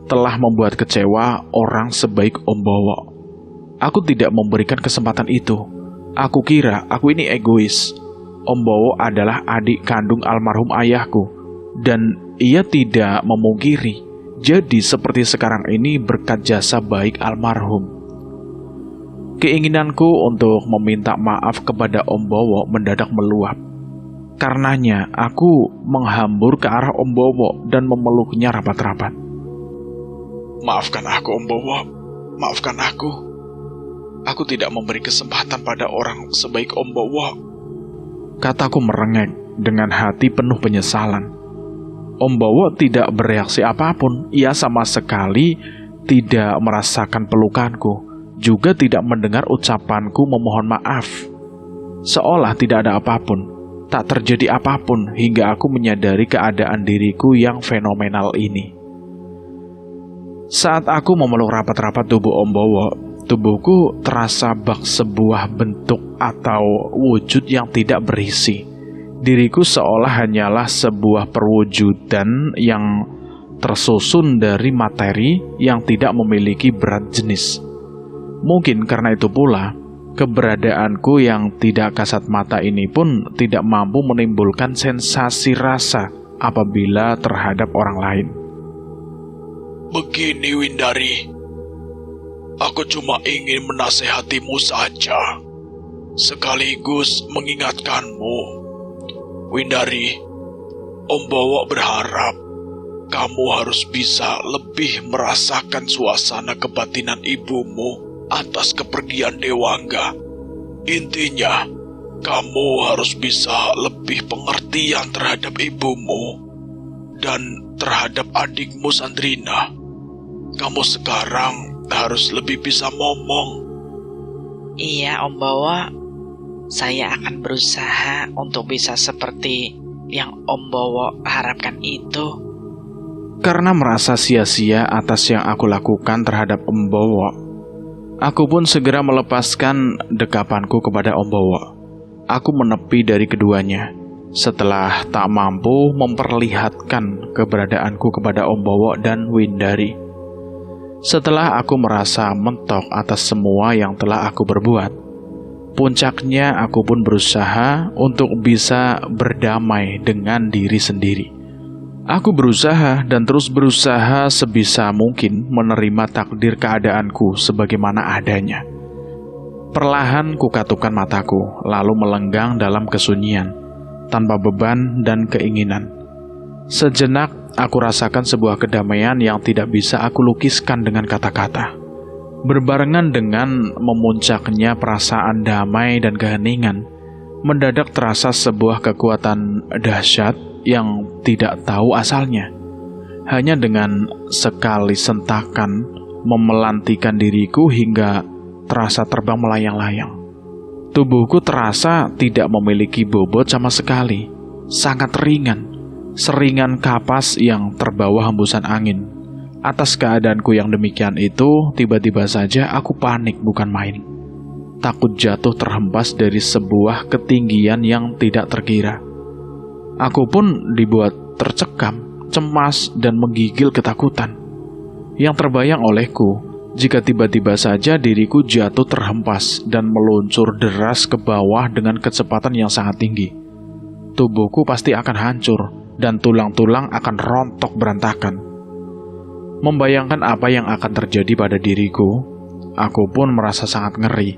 telah membuat kecewa orang sebaik Om Bowo. Aku tidak memberikan kesempatan itu. Aku kira aku ini egois. Om Bowo adalah adik kandung almarhum ayahku, dan ia tidak memungkiri. Jadi seperti sekarang ini berkat jasa baik almarhum. Keinginanku untuk meminta maaf kepada Om Bowo mendadak meluap. Karenanya aku menghambur ke arah Om Bowo dan memeluknya rapat-rapat. Maafkan aku, Om Bowo. Maafkan aku. Aku tidak memberi kesempatan pada orang sebaik Om Bowo. Kataku merengek dengan hati penuh penyesalan. Om Bowo tidak bereaksi apapun. Ia sama sekali tidak merasakan pelukanku, juga tidak mendengar ucapanku memohon maaf. Seolah tidak ada apapun, tak terjadi apapun hingga aku menyadari keadaan diriku yang fenomenal ini. Saat aku memeluk rapat-rapat tubuh Om Bowo, tubuhku terasa bak sebuah bentuk atau wujud yang tidak berisi. Diriku seolah hanyalah sebuah perwujudan yang tersusun dari materi yang tidak memiliki berat jenis. Mungkin karena itu pula, keberadaanku yang tidak kasat mata ini pun tidak mampu menimbulkan sensasi rasa apabila terhadap orang lain. Begini, Windari. Aku cuma ingin menasehatimu saja, sekaligus mengingatkanmu. Windari, Om Bowo berharap kamu harus bisa lebih merasakan suasana kebatinan ibumu atas kepergian Dewangga. Intinya, kamu harus bisa lebih pengertian terhadap ibumu dan terhadap adikmu Sandrina. Kamu sekarang harus lebih bisa ngomong. Iya, Om Bowo. Saya akan berusaha untuk bisa seperti yang Om Bowo harapkan itu. Karena merasa sia-sia atas yang aku lakukan terhadap Om Bowo, aku pun segera melepaskan dekapanku kepada Om Bowo. Aku menepi dari keduanya setelah tak mampu memperlihatkan keberadaanku kepada Om Bowo dan Windari. Setelah aku merasa mentok atas semua yang telah aku berbuat, puncaknya aku pun berusaha untuk bisa berdamai dengan diri sendiri. Aku berusaha dan terus berusaha sebisa mungkin menerima takdir keadaanku sebagaimana adanya. Perlahan kukatupkan mataku, lalu melenggang dalam kesunyian, tanpa beban dan keinginan. Sejenak, aku rasakan sebuah kedamaian yang tidak bisa aku lukiskan dengan kata-kata. Berbarengan dengan memuncaknya perasaan damai dan keheningan, mendadak terasa sebuah kekuatan dahsyat yang tidak tahu asalnya. Hanya dengan sekali sentakan memelantikan diriku hingga terasa terbang melayang-layang. Tubuhku terasa tidak memiliki bobot sama sekali, sangat ringan, seringan kapas yang terbawa hembusan angin. Atas keadaanku yang demikian itu, tiba-tiba saja aku panik bukan main. Takut jatuh terhempas dari sebuah ketinggian yang tidak terkira. Aku pun dibuat tercekam, cemas, dan menggigil ketakutan. Yang terbayang olehku, jika tiba-tiba saja diriku jatuh terhempas dan meluncur deras ke bawah dengan kecepatan yang sangat tinggi. Tubuhku pasti akan hancur, dan tulang-tulang akan rontok berantakan. Membayangkan apa yang akan terjadi pada diriku, aku pun merasa sangat ngeri.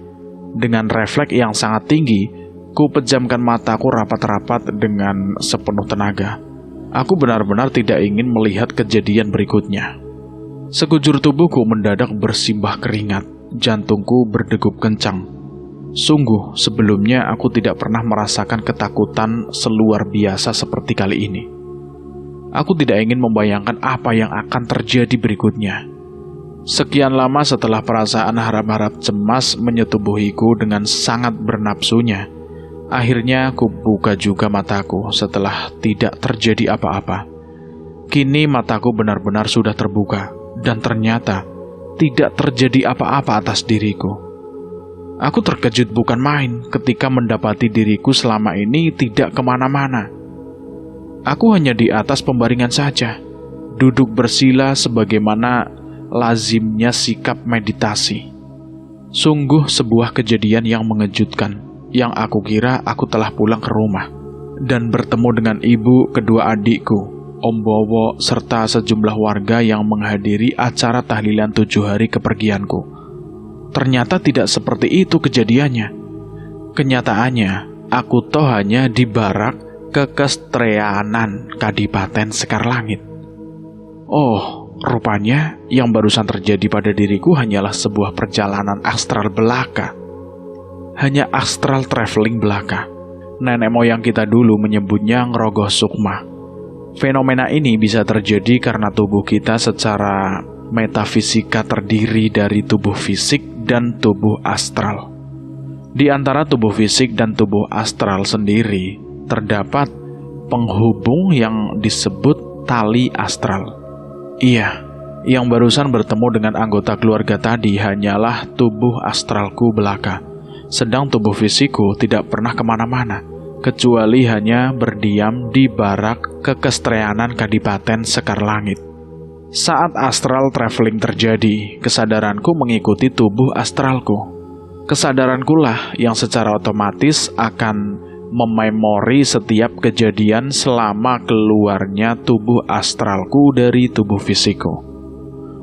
Dengan refleks yang sangat tinggi, ku pejamkan mataku rapat-rapat dengan sepenuh tenaga. Aku benar-benar tidak ingin melihat kejadian berikutnya. Sekujur tubuhku mendadak bersimbah keringat, jantungku berdegup kencang. Sungguh, sebelumnya aku tidak pernah merasakan ketakutan seluar biasa seperti kali ini. Aku tidak ingin membayangkan apa yang akan terjadi berikutnya. Sekian lama setelah perasaan harap-harap cemas menyetubuhiku dengan sangat bernapsunya, akhirnya aku buka juga mataku setelah tidak terjadi apa-apa. Kini mataku benar-benar sudah terbuka, dan ternyata tidak terjadi apa-apa atas diriku. Aku terkejut bukan main ketika mendapati diriku selama ini tidak kemana-mana. Aku hanya di atas pembaringan saja, duduk bersila sebagaimana lazimnya sikap meditasi. Sungguh sebuah kejadian yang mengejutkan, yang aku kira aku telah pulang ke rumah dan bertemu dengan ibu kedua adikku, Om Bowo, serta sejumlah warga yang menghadiri acara tahlilan 7 hari kepergianku. Ternyata tidak seperti itu kejadiannya. Kenyataannya, aku toh hanya di barak Kekestreanan Kadipaten Sekarlangit. Oh, rupanya yang barusan terjadi pada diriku hanyalah sebuah perjalanan astral belaka. Hanya astral traveling belaka. Nenek moyang kita dulu menyebutnya Ngrogoh Sukma. Fenomena ini bisa terjadi karena tubuh kita secara metafisika terdiri dari tubuh fisik dan tubuh astral. Di antara tubuh fisik dan tubuh astral sendiri, terdapat penghubung yang disebut tali astral. Iya, yang barusan bertemu dengan anggota keluarga tadi hanyalah tubuh astralku belaka. Sedang tubuh fisikku tidak pernah kemana-mana, kecuali hanya berdiam di barak Kekestreanan Kadipaten Sekarlangit. Saat astral traveling terjadi, kesadaranku mengikuti tubuh astralku. Kesadarankulah yang secara otomatis akan mememori setiap kejadian selama keluarnya tubuh astralku dari tubuh fisikku.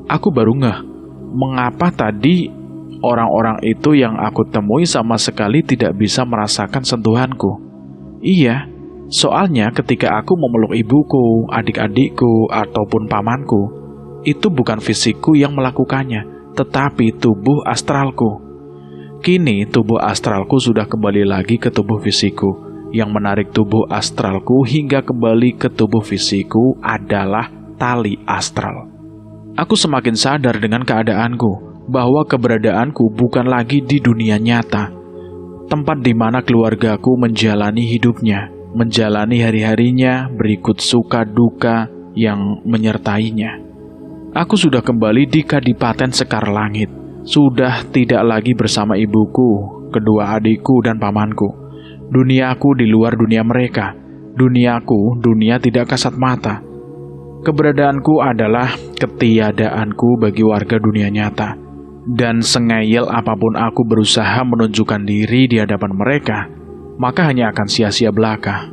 Aku baru ngeh, mengapa tadi orang-orang itu yang aku temui sama sekali tidak bisa merasakan sentuhanku. Iya, Soalnya ketika aku memeluk ibuku, adik-adikku, ataupun pamanku, itu bukan fisikku yang melakukannya, tetapi tubuh astralku. Kini tubuh astralku sudah kembali lagi ke tubuh fisikku. Yang menarik tubuh astralku hingga kembali ke tubuh fisikku adalah tali astral. Aku semakin sadar dengan keadaanku, bahwa keberadaanku bukan lagi di dunia nyata, tempat di mana keluargaku menjalani hidupnya, menjalani hari-harinya berikut suka duka yang menyertainya. Aku sudah kembali di Kadipaten Sekar Langit, sudah tidak lagi bersama ibuku, kedua adikku dan pamanku. Duniaku di luar dunia mereka. Duniaku, dunia tidak kasat mata. Keberadaanku adalah ketiadaanku bagi warga dunia nyata. Dan sengeyel apapun aku berusaha menunjukkan diri di hadapan mereka, maka hanya akan sia-sia belaka.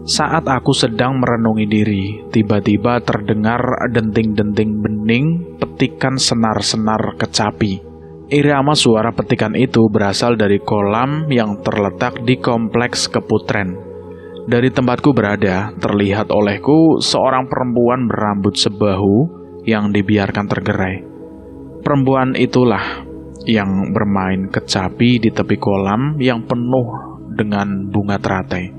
Saat aku sedang merenungi diri, tiba-tiba terdengar denting-denting bening petikan senar-senar kecapi. Irama suara petikan itu berasal dari kolam yang terletak di kompleks Keputren. Dari tempatku berada, terlihat olehku seorang perempuan berambut sebahu yang dibiarkan tergerai. Perempuan itulah yang bermain kecapi di tepi kolam yang penuh dengan bunga teratai.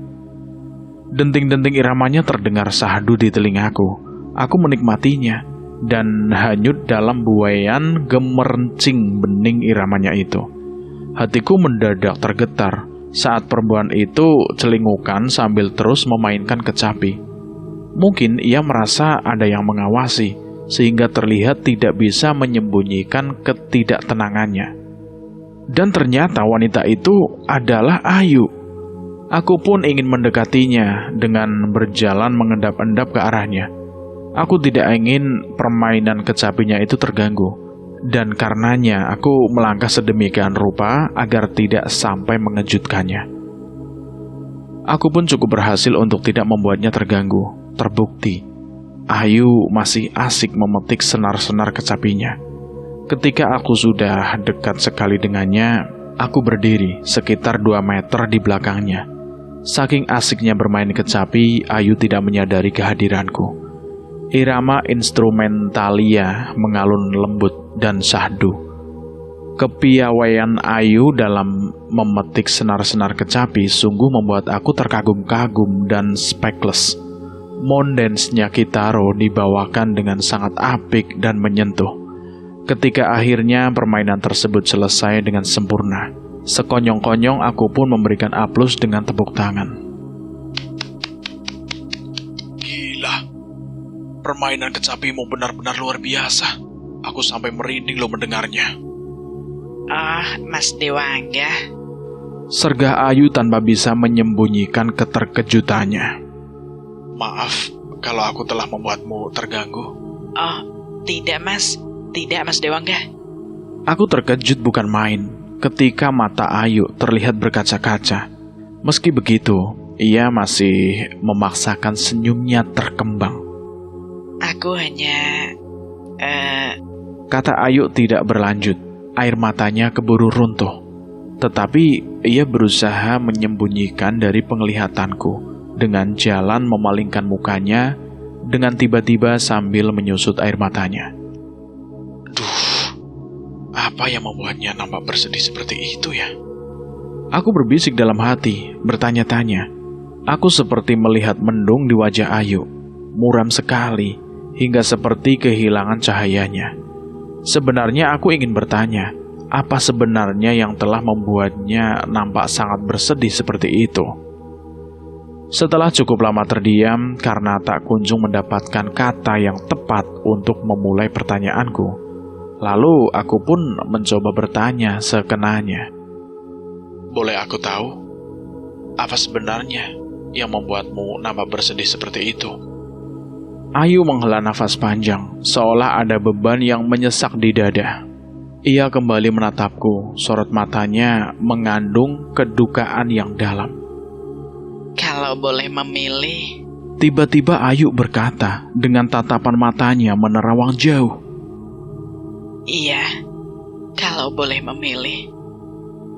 Denting-denting iramanya terdengar sahdu di telingaku. Aku menikmatinya dan hanyut dalam buaian gemerncing bening iramanya itu. Hatiku mendadak tergetar saat perempuan itu celingukan sambil terus memainkan kecapi. Mungkin ia merasa ada yang mengawasi, sehingga terlihat tidak bisa menyembunyikan ketidaktenangannya. Dan ternyata wanita itu adalah Ayu. Aku pun ingin mendekatinya dengan berjalan mengendap-endap ke arahnya. Aku tidak ingin permainan kecapinya itu terganggu, dan karenanya aku melangkah sedemikian rupa agar tidak sampai mengejutkannya. Aku pun cukup berhasil untuk tidak membuatnya terganggu. Terbukti, Ayu masih asik memetik senar-senar kecapinya. Ketika aku sudah dekat sekali dengannya, aku berdiri sekitar 2 meter di belakangnya. Saking asiknya bermain kecapi, Ayu tidak menyadari kehadiranku. Irama instrumentalia mengalun lembut dan sahdu. Kepiawaian Ayu dalam memetik senar-senar kecapi sungguh membuat aku terkagum-kagum dan speechless. Mondensnya Kitaro dibawakan dengan sangat apik dan menyentuh. Ketika akhirnya permainan tersebut selesai dengan sempurna, sekonyong-konyong aku pun memberikan aplaus dengan tepuk tangan. Gila, permainan kecapimu benar-benar luar biasa. Aku sampai merinding loh mendengarnya. Mas Dewangga. Sergah Ayu tanpa bisa menyembunyikan keterkejutannya. Maaf kalau aku telah membuatmu terganggu. Oh, tidak Mas. Tidak Mas Dewangga. Aku terkejut bukan main ketika mata Ayu terlihat berkaca-kaca. Meski begitu, ia masih memaksakan senyumnya terkembang. Aku hanya... Kata Ayu tidak berlanjut. Air matanya keburu runtuh. Tetapi ia berusaha menyembunyikan dari penglihatanku dengan jalan memalingkan mukanya dengan tiba-tiba sambil menyusut air matanya. Apa yang membuatnya nampak bersedih seperti itu ya? Aku berbisik dalam hati, bertanya-tanya. Aku seperti melihat mendung di wajah Ayu, muram sekali, hingga seperti kehilangan cahayanya. Sebenarnya aku ingin bertanya, apa sebenarnya yang telah membuatnya nampak sangat bersedih seperti itu? Setelah cukup lama terdiam karena tak kunjung mendapatkan kata yang tepat untuk memulai pertanyaanku, lalu aku pun mencoba bertanya sekenanya. Boleh aku tahu, apa sebenarnya yang membuatmu nampak bersedih seperti itu? Ayu menghela nafas panjang, seolah ada beban yang menyesak di dada. Ia kembali menatapku, sorot matanya mengandung kedukaan yang dalam. Kalau boleh memilih... Tiba-tiba Ayu berkata dengan tatapan matanya menerawang jauh. Iya, kalau boleh memilih,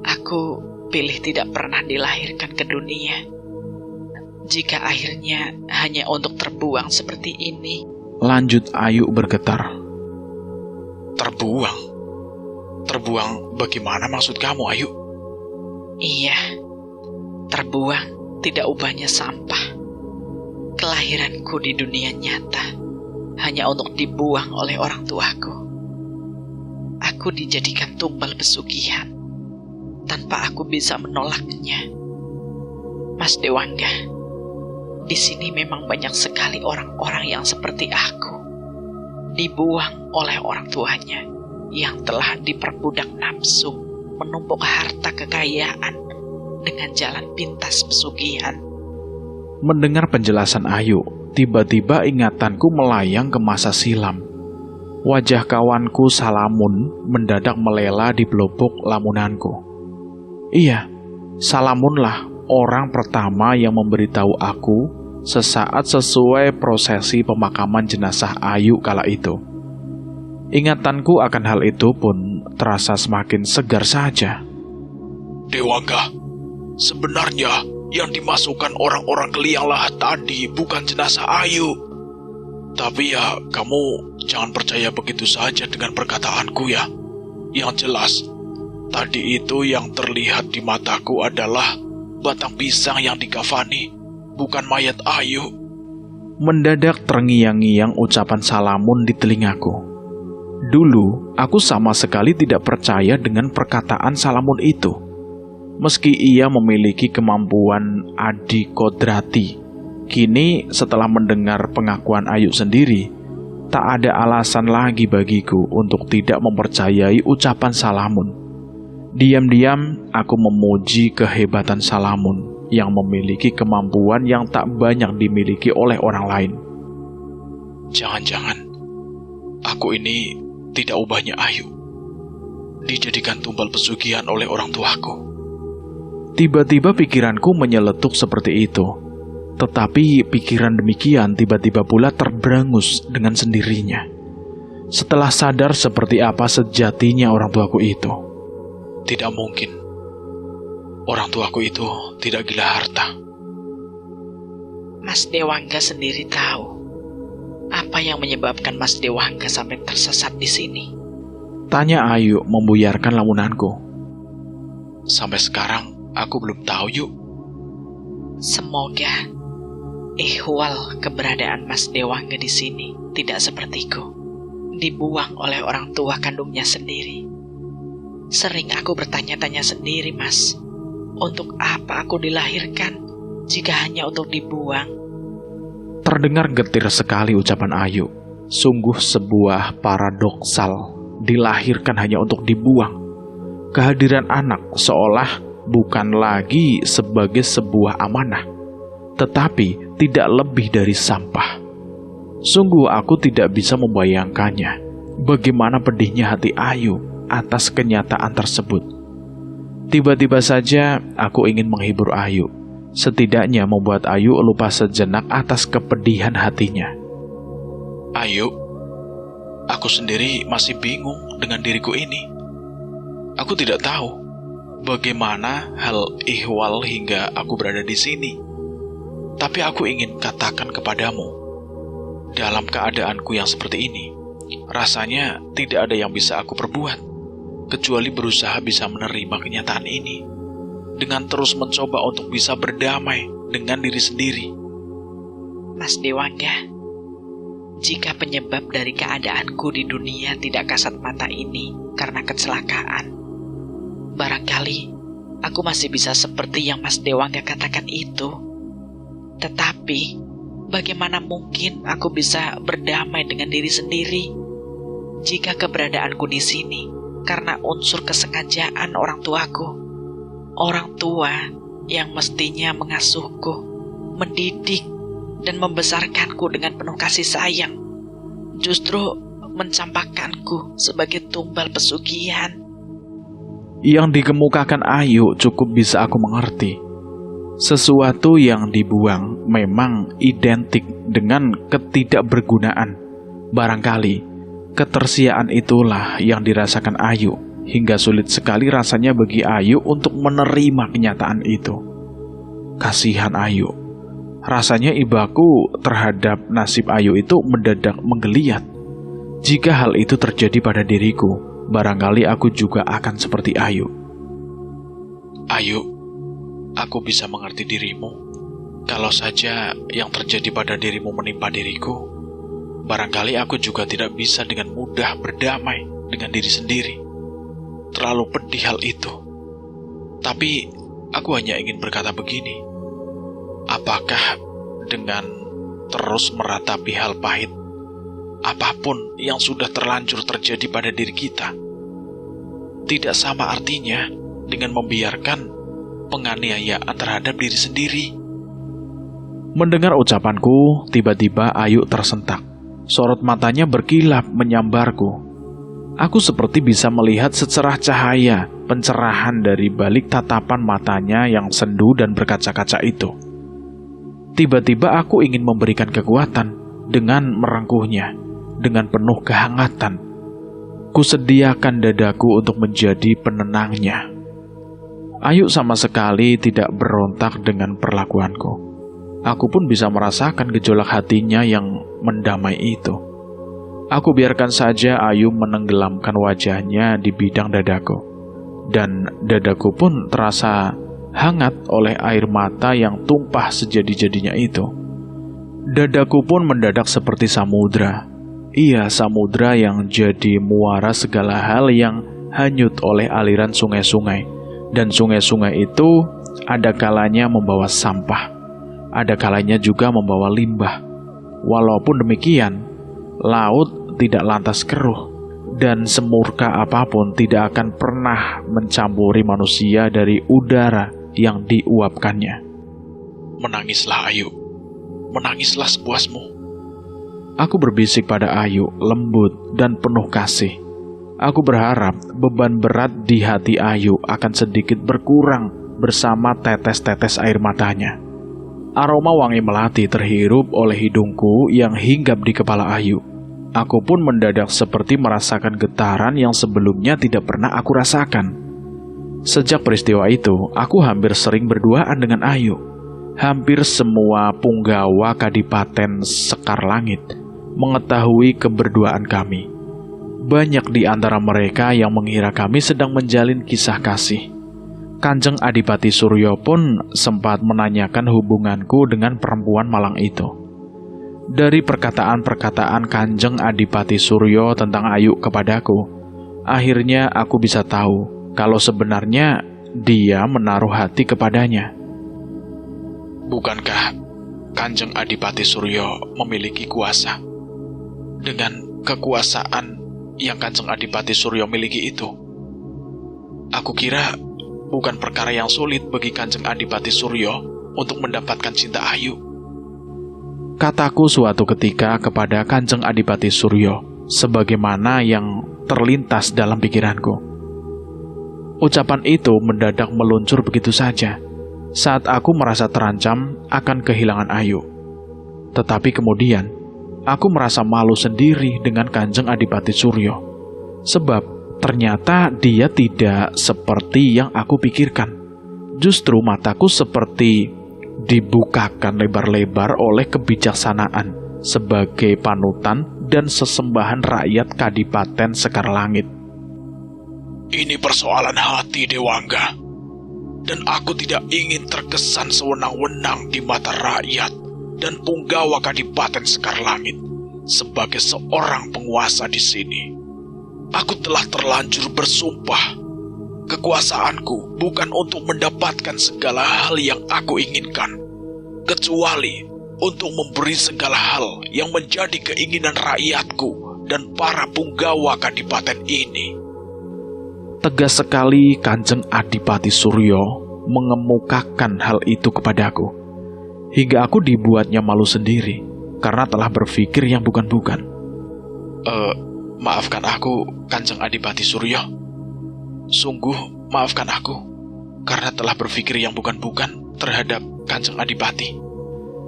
aku pilih tidak pernah dilahirkan ke dunia. Jika akhirnya hanya untuk terbuang seperti ini. Lanjut Ayu bergetar. Terbuang? Terbuang bagaimana maksud kamu, Ayu? Iya, terbuang tidak ubahnya sampah. Kelahiranku di dunia nyata hanya untuk dibuang oleh orang tuaku. Aku dijadikan tumbal pesugihan tanpa aku bisa menolaknya. Mas Dewangga, di sini memang banyak sekali orang-orang yang seperti aku, dibuang oleh orang tuanya yang telah diperbudak nafsu, menumpuk harta kekayaan dengan jalan pintas pesugihan. Mendengar penjelasan Ayu, tiba-tiba ingatanku melayang ke masa silam. Wajah kawanku Salamun mendadak melela di belobok lamunanku. Iya, Salamunlah orang pertama yang memberitahu aku sesaat sesuai prosesi pemakaman jenazah Ayu kala itu. Ingatanku akan hal itu pun terasa semakin segar saja. Dewangga, sebenarnya yang dimasukkan orang-orang ke liang lahat tadi bukan jenazah Ayu. Tapi ya, kamu jangan percaya begitu saja dengan perkataanku ya. Yang jelas, tadi itu yang terlihat di mataku adalah batang pisang yang dikafani, bukan mayat Ayu. Mendadak terngiang-ngiang ucapan Salamun di telingaku. Dulu, aku sama sekali tidak percaya dengan perkataan Salamun itu. Meski ia memiliki kemampuan adi kodrati, kini setelah mendengar pengakuan Ayu sendiri, tak ada alasan lagi bagiku untuk tidak mempercayai ucapan Salamun. Diam-diam aku memuji kehebatan Salamun yang memiliki kemampuan yang tak banyak dimiliki oleh orang lain. Jangan-jangan aku ini tidak ubahnya Ayu, dijadikan tumbal pesugihan oleh orang tuaku. Tiba-tiba pikiranku menyeletuk seperti itu. Tetapi pikiran demikian tiba-tiba pula terberangus dengan sendirinya. Setelah sadar seperti apa sejatinya orang tuaku itu. Tidak mungkin. Orang tuaku itu tidak gila harta. Mas Dewangga sendiri tahu apa yang menyebabkan Mas Dewangga sampai tersesat di sini. Tanya Ayu membuyarkan lamunanku. Sampai sekarang aku belum tahu, Yuk. Semoga ihwal keberadaan Mas Dewangga di sini tidak sepertiku, dibuang oleh orang tua kandungnya sendiri. Sering aku bertanya-tanya sendiri, Mas, untuk apa aku dilahirkan jika hanya untuk dibuang? Terdengar getir sekali ucapan Ayu. Sungguh sebuah paradoksal, dilahirkan hanya untuk dibuang. Kehadiran anak seolah bukan lagi sebagai sebuah amanah, tetapi tidak lebih dari sampah. Sungguh aku tidak bisa membayangkannya. Bagaimana pedihnya hati Ayu atas kenyataan tersebut. Tiba-tiba saja aku ingin menghibur Ayu, setidaknya membuat Ayu lupa sejenak atas kepedihan hatinya. Ayu, aku sendiri masih bingung dengan diriku ini. Aku tidak tahu bagaimana hal ihwal hingga aku berada di sini. Tapi aku ingin katakan kepadamu, dalam keadaanku yang seperti ini, rasanya tidak ada yang bisa aku perbuat, kecuali berusaha bisa menerima kenyataan ini, dengan terus mencoba untuk bisa berdamai dengan diri sendiri. Mas Dewangga, jika penyebab dari keadaanku di dunia tidak kasat mata ini karena kecelakaan, barangkali aku masih bisa seperti yang Mas Dewangga katakan itu. Tetapi, bagaimana mungkin aku bisa berdamai dengan diri sendiri jika keberadaanku di sini karena unsur kesengajaan orang tuaku? Orang tua yang mestinya mengasuhku, mendidik, dan membesarkanku dengan penuh kasih sayang, justru mencampakkanku sebagai tumbal pesugihan. Yang dikemukakan Ayu cukup bisa aku mengerti. Sesuatu yang dibuang memang identik dengan ketidakbergunaan. Barangkali ketersiaan itulah yang dirasakan Ayu, hingga sulit sekali rasanya bagi Ayu untuk menerima kenyataan itu. Kasihan Ayu. Rasanya ibaku terhadap nasib Ayu itu mendadak menggeliat. Jika hal itu terjadi pada diriku, barangkali aku juga akan seperti Ayu. Ayu, aku bisa mengerti dirimu. Kalau saja yang terjadi pada dirimu menimpa diriku, barangkali aku juga tidak bisa dengan mudah berdamai dengan diri sendiri. Terlalu pedih hal itu. Tapi aku hanya ingin berkata begini. Apakah dengan terus meratapi hal pahit, apapun yang sudah terlanjur terjadi pada diri kita, tidak sama artinya dengan membiarkan penganiayaan terhadap diri sendiri? Mendengar ucapanku, tiba-tiba Ayu tersentak. Sorot matanya berkilap menyambarku. Aku seperti bisa melihat secerah cahaya pencerahan dari balik tatapan matanya yang sendu dan berkaca-kaca itu. Tiba-tiba aku ingin memberikan kekuatan dengan merengkuhnya, dengan penuh kehangatan. Kusediakan dadaku untuk menjadi penenangnya. Ayu sama sekali tidak berontak dengan perlakuanku. Aku pun bisa merasakan gejolak hatinya yang mendamai itu. Aku biarkan saja Ayu menenggelamkan wajahnya di bidang dadaku. Dan dadaku pun terasa hangat oleh air mata yang tumpah sejadi-jadinya itu. Dadaku pun mendadak seperti samudra. Iya, samudra yang jadi muara segala hal yang hanyut oleh aliran sungai-sungai. Dan sungai-sungai itu ada kalanya membawa sampah, ada kalanya juga membawa limbah. Walaupun demikian, laut tidak lantas keruh, dan semurka apapun tidak akan pernah mencampuri manusia dari udara yang diuapkannya. Menangislah Ayu, menangislah sepuasmu. Aku berbisik pada Ayu, lembut dan penuh kasih. Aku berharap beban berat di hati Ayu akan sedikit berkurang bersama tetes-tetes air matanya. Aroma wangi melati terhirup oleh hidungku yang hinggap di kepala Ayu. Aku pun mendadak seperti merasakan getaran yang sebelumnya tidak pernah aku rasakan. Sejak peristiwa itu, aku hampir sering berduaan dengan Ayu. Hampir semua punggawa Kadipaten Sekar Langit mengetahui keberduaan kami. Banyak di antara mereka yang mengira kami sedang menjalin kisah kasih. Kanjeng Adipati Suryo pun sempat menanyakan hubunganku dengan perempuan malang itu. Dari perkataan-perkataan Kanjeng Adipati Suryo tentang Ayu kepadaku, akhirnya aku bisa tahu kalau sebenarnya dia menaruh hati kepadanya. Bukankah Kanjeng Adipati Suryo memiliki kuasa? Dengan kekuasaan yang Kanjeng Adipati Suryo miliki itu, aku kira bukan perkara yang sulit bagi Kanjeng Adipati Suryo untuk mendapatkan cinta Ayu. Kataku suatu ketika kepada Kanjeng Adipati Suryo, sebagaimana yang terlintas dalam pikiranku. Ucapan itu mendadak meluncur begitu saja, saat aku merasa terancam akan kehilangan Ayu. Tetapi kemudian, aku merasa malu sendiri dengan Kanjeng Adipati Suryo. Sebab ternyata dia tidak seperti yang aku pikirkan. Justru mataku seperti dibukakan lebar-lebar oleh kebijaksanaan sebagai panutan dan sesembahan rakyat Kadipaten Sekar Langit. Ini persoalan hati, Dewangga. Dan aku tidak ingin terkesan sewenang-wenang di mata rakyat dan punggawa Kadipaten Sekar Langit sebagai seorang penguasa di sini. Aku telah terlanjur bersumpah. Kekuasaanku bukan untuk mendapatkan segala hal yang aku inginkan, kecuali untuk memberi segala hal yang menjadi keinginan rakyatku dan para punggawa Kadipaten ini. Tegas sekali Kanjeng Adipati Suryo mengemukakan hal itu kepadaku, hingga aku dibuatnya malu sendiri karena telah berpikir yang bukan-bukan. Maafkan aku, Kanjeng Adipati Suryo. Sungguh maafkan aku karena telah berpikir yang bukan-bukan terhadap Kanjeng Adipati.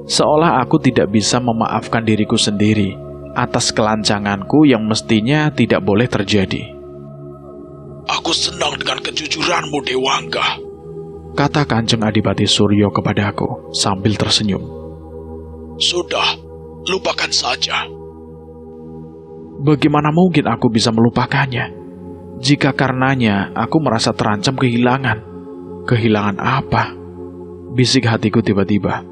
Seolah aku tidak bisa memaafkan diriku sendiri atas kelancanganku yang mestinya tidak boleh terjadi. Aku senang dengan kejujuranmu, Dewangga, kata Kanjeng Adipati Suryo kepadaku sambil tersenyum. Sudah, lupakan saja. Bagaimana mungkin aku bisa melupakannya? Jika karenanya aku merasa terancam kehilangan. Kehilangan apa? Bisik hatiku tiba-tiba,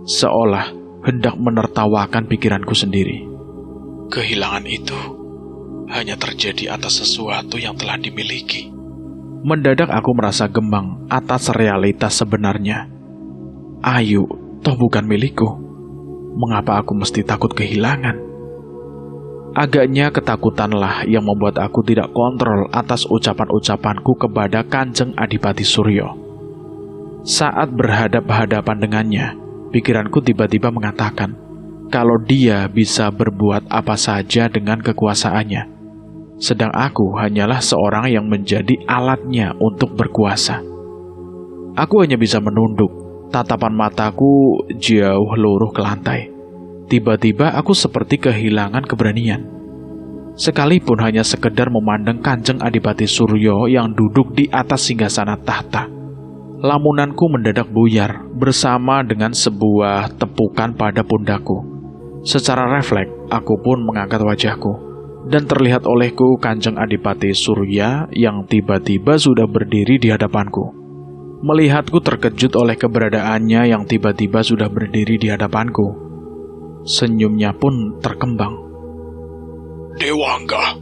seolah hendak menertawakan pikiranku sendiri. Kehilangan itu hanya terjadi atas sesuatu yang telah dimiliki. Mendadak aku merasa gemang atas realitas sebenarnya. Ayu, toh bukan milikku. Mengapa aku mesti takut kehilangan? Agaknya ketakutanlah yang membuat aku tidak kontrol atas ucapan-ucapanku kepada Kanjeng Adipati Suryo. Saat berhadap-hadapan dengannya, pikiranku tiba-tiba mengatakan kalau dia bisa berbuat apa saja dengan kekuasaannya, sedang aku hanyalah seorang yang menjadi alatnya untuk berkuasa. Aku hanya bisa menunduk, tatapan mataku jauh luruh ke lantai. Tiba-tiba aku seperti kehilangan keberanian. Sekalipun hanya sekedar memandang Kanjeng Adipati Suryo yang duduk di atas singgasana tahta. Lamunanku mendadak buyar bersama dengan sebuah tepukan pada pundakku. Secara refleks, aku pun mengangkat wajahku. Dan terlihat olehku Kanjeng Adipati Surya yang tiba-tiba sudah berdiri di hadapanku. Melihatku terkejut oleh keberadaannya yang tiba-tiba sudah berdiri di hadapanku. Senyumnya pun terkembang. Dewangga,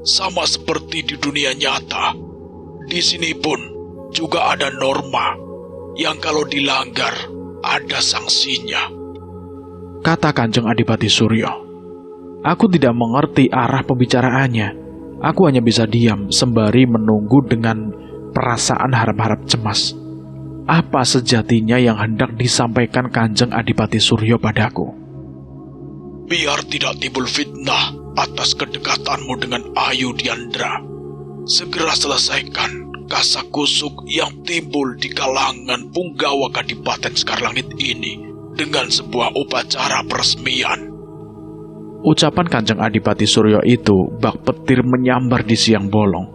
sama seperti di dunia nyata, di sini pun juga ada norma yang kalau dilanggar ada sanksinya, kata Kanjeng Adipati Suryo. Aku tidak mengerti arah pembicaraannya. Aku hanya bisa diam sembari menunggu dengan perasaan harap-harap cemas. Apa sejatinya yang hendak disampaikan Kanjeng Adipati Suryo padaku? Biar tidak timbul fitnah atas kedekatanmu dengan Ayu Diandra, segera selesaikan kasak-kusuk yang timbul di kalangan punggawa Kadipaten Sekarlangit ini dengan sebuah upacara peresmian. Ucapan Kanjeng Adipati Suryo itu bak petir menyambar di siang bolong.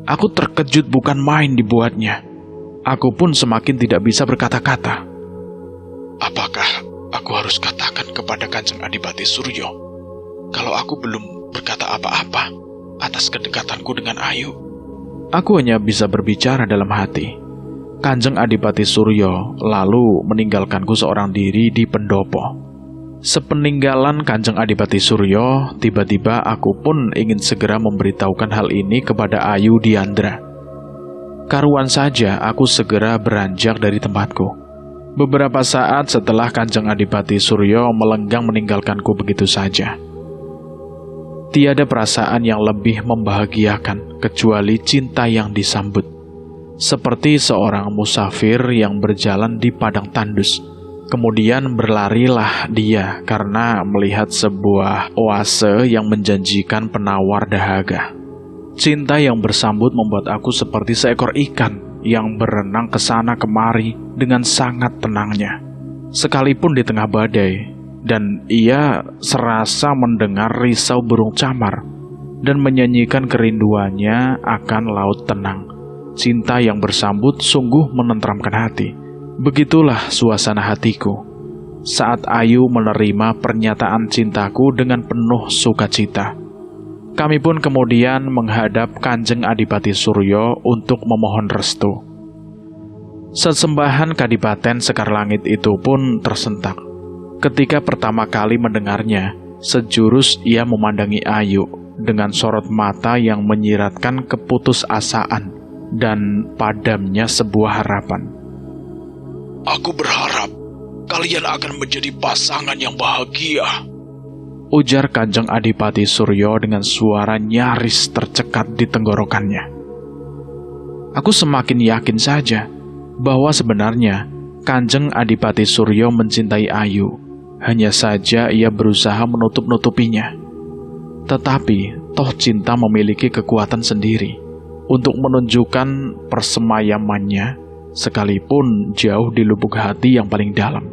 Aku terkejut bukan main dibuatnya. Aku pun semakin tidak bisa berkata-kata. Apakah aku harus katakan kepada Kanjeng Adipati Suryo kalau aku belum berkata apa-apa atas kedekatanku dengan Ayu? Aku hanya bisa berbicara dalam hati. Kanjeng Adipati Suryo lalu meninggalkanku seorang diri di pendopo. Sepeninggalan Kanjeng Adipati Suryo, tiba-tiba aku pun ingin segera memberitahukan hal ini kepada Ayu Diandra. Karuan saja aku segera beranjak dari tempatku. Beberapa saat setelah Kanjeng Adipati Suryo melenggang meninggalkanku begitu saja. Tiada perasaan yang lebih membahagiakan kecuali cinta yang disambut. Seperti seorang musafir yang berjalan di padang tandus. Kemudian berlarilah dia karena melihat sebuah oase yang menjanjikan penawar dahaga. Cinta yang bersambut membuat aku seperti seekor ikan yang berenang ke sana kemari dengan sangat tenangnya. Sekalipun di tengah badai, dan ia serasa mendengar risau burung camar dan menyanyikan kerinduannya akan laut tenang. Cinta yang bersambut sungguh menenteramkan hati. Begitulah suasana hatiku saat Ayu menerima pernyataan cintaku dengan penuh sukacita. Kami pun kemudian menghadap Kanjeng Adipati Suryo untuk memohon restu. Sesembahan Kadipaten Sekarlangit itu pun tersentak. Ketika pertama kali mendengarnya, sejurus ia memandangi Ayu dengan sorot mata yang menyiratkan keputusasaan dan padamnya sebuah harapan. Aku berharap kalian akan menjadi pasangan yang bahagia, ujar Kanjeng Adipati Suryo dengan suara nyaris tercekat di tenggorokannya. Aku semakin yakin saja bahwa sebenarnya Kanjeng Adipati Suryo mencintai Ayu. Hanya saja ia berusaha menutup-nutupinya. Tetapi toh cinta memiliki kekuatan sendiri untuk menunjukkan persemayamannya, sekalipun jauh di lubuk hati yang paling dalam.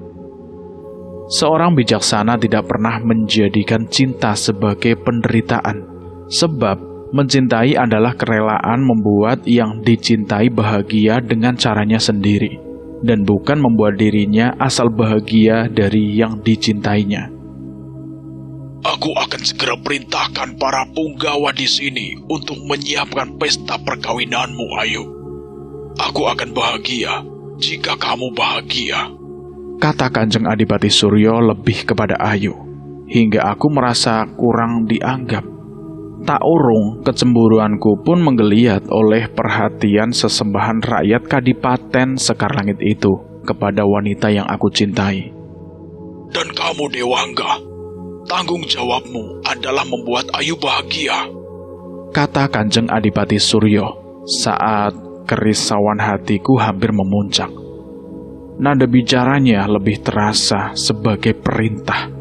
Seorang bijaksana tidak pernah menjadikan cinta sebagai penderitaan, sebab mencintai adalah kerelaan membuat yang dicintai bahagia dengan caranya sendiri, dan bukan membuat dirinya asal bahagia dari yang dicintainya. Aku akan segera perintahkan para punggawa di sini untuk menyiapkan pesta perkawinanmu, Ayu. Aku akan bahagia jika kamu bahagia, kata Kanjeng Adipati Suryo lebih kepada Ayu, hingga aku merasa kurang dianggap. Tak urung, kecemburuanku pun menggeliat oleh perhatian sesembahan rakyat Kadipaten Sekarlangit itu kepada wanita yang aku cintai. Dan kamu, Dewangga, tanggung jawabmu adalah membuat Ayu bahagia, kata Kanjeng Adipati Suryo saat kerisauan hatiku hampir memuncak. Nada bicaranya lebih terasa sebagai perintah.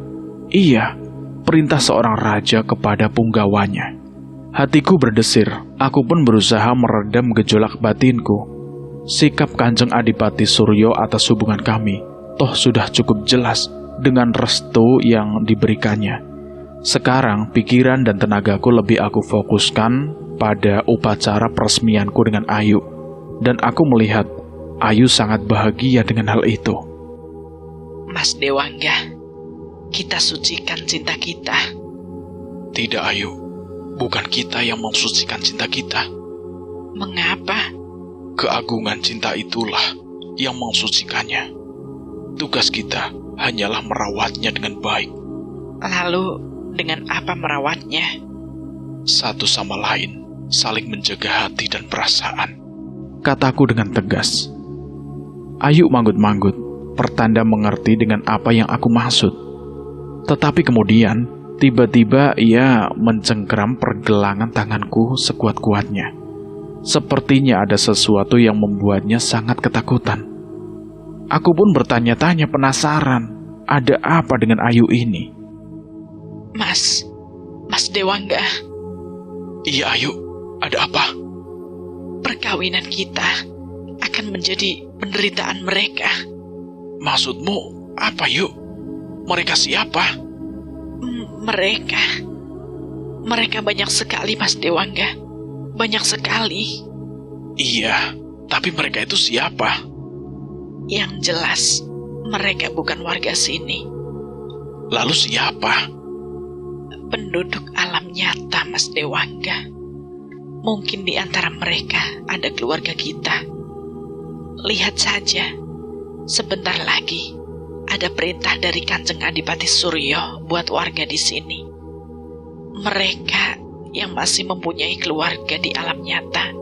Iya, perintah seorang raja kepada punggawanya. Hatiku berdesir, aku pun berusaha meredam gejolak batinku. Sikap Kanjeng Adipati Suryo atas hubungan kami, toh sudah cukup jelas dengan restu yang diberikannya. Sekarang pikiran dan tenagaku lebih aku fokuskan pada upacara peresmianku dengan Ayu. Dan aku melihat Ayu sangat bahagia dengan hal itu. Mas Dewangga, kita sucikan cinta kita. Tidak, Ayu. Bukan kita yang mensucikan cinta kita. Mengapa? Keagungan cinta itulah yang mensucikannya. Tugas kita hanyalah merawatnya dengan baik. Lalu, dengan apa merawatnya? Satu sama lain, saling menjaga hati dan perasaan, kataku dengan tegas. Ayu manggut-manggut, pertanda mengerti dengan apa yang aku maksud. Tetapi kemudian, tiba-tiba ia mencengkeram pergelangan tanganku sekuat-kuatnya. Sepertinya ada sesuatu yang membuatnya sangat ketakutan. Aku pun bertanya-tanya penasaran, ada apa dengan Ayu ini? Mas Dewangga. Iya, Ayu, ada apa? Perkawinan kita akan menjadi penderitaan mereka. Maksudmu apa, Yuk? Mereka siapa? Mereka banyak sekali, Mas Dewangga. Banyak sekali. Iya, tapi mereka itu siapa? Yang jelas, mereka bukan warga sini. Lalu siapa? Penduduk alam nyata, Mas Dewangga. Mungkin di antara mereka ada keluarga kita. Lihat saja, sebentar lagi ada perintah dari Kanjeng Adipati Suryo buat warga di sini. Mereka yang masih mempunyai keluarga di alam nyata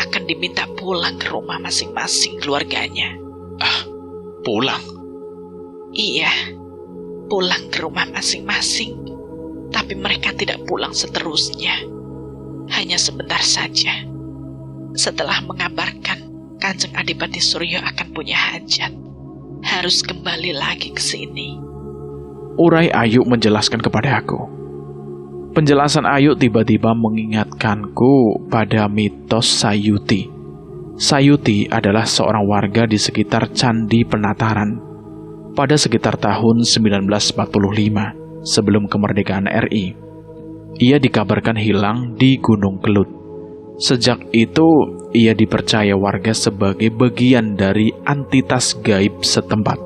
akan diminta pulang ke rumah masing-masing keluarganya. Pulang? Iya, pulang ke rumah masing-masing. Tapi mereka tidak pulang seterusnya. Hanya sebentar saja. Setelah mengabarkan Kanjeng Adipati Suryo akan punya hajat, harus kembali lagi ke sini. Urai Ayu menjelaskan kepada aku. Penjelasan Ayu tiba-tiba mengingatkanku pada mitos Sayuti. Sayuti adalah seorang warga di sekitar Candi Penataran pada sekitar tahun 1945 sebelum kemerdekaan RI. Ia dikabarkan hilang di Gunung Kelut. Sejak itu, ia dipercaya warga sebagai bagian dari entitas gaib setempat.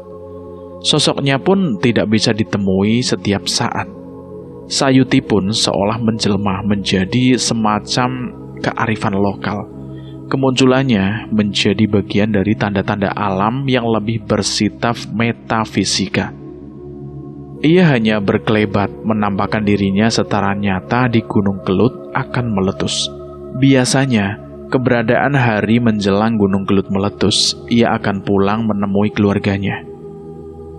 Sosoknya pun tidak bisa ditemui setiap saat. Sayuti pun seolah menjelma menjadi semacam kearifan lokal. Kemunculannya menjadi bagian dari tanda-tanda alam yang lebih bersifat metafisika. Ia hanya berkelebat menampakkan dirinya setara nyata di Gunung Kelut akan meletus. Biasanya, keberadaan hari menjelang Gunung Kelut meletus, ia akan pulang menemui keluarganya.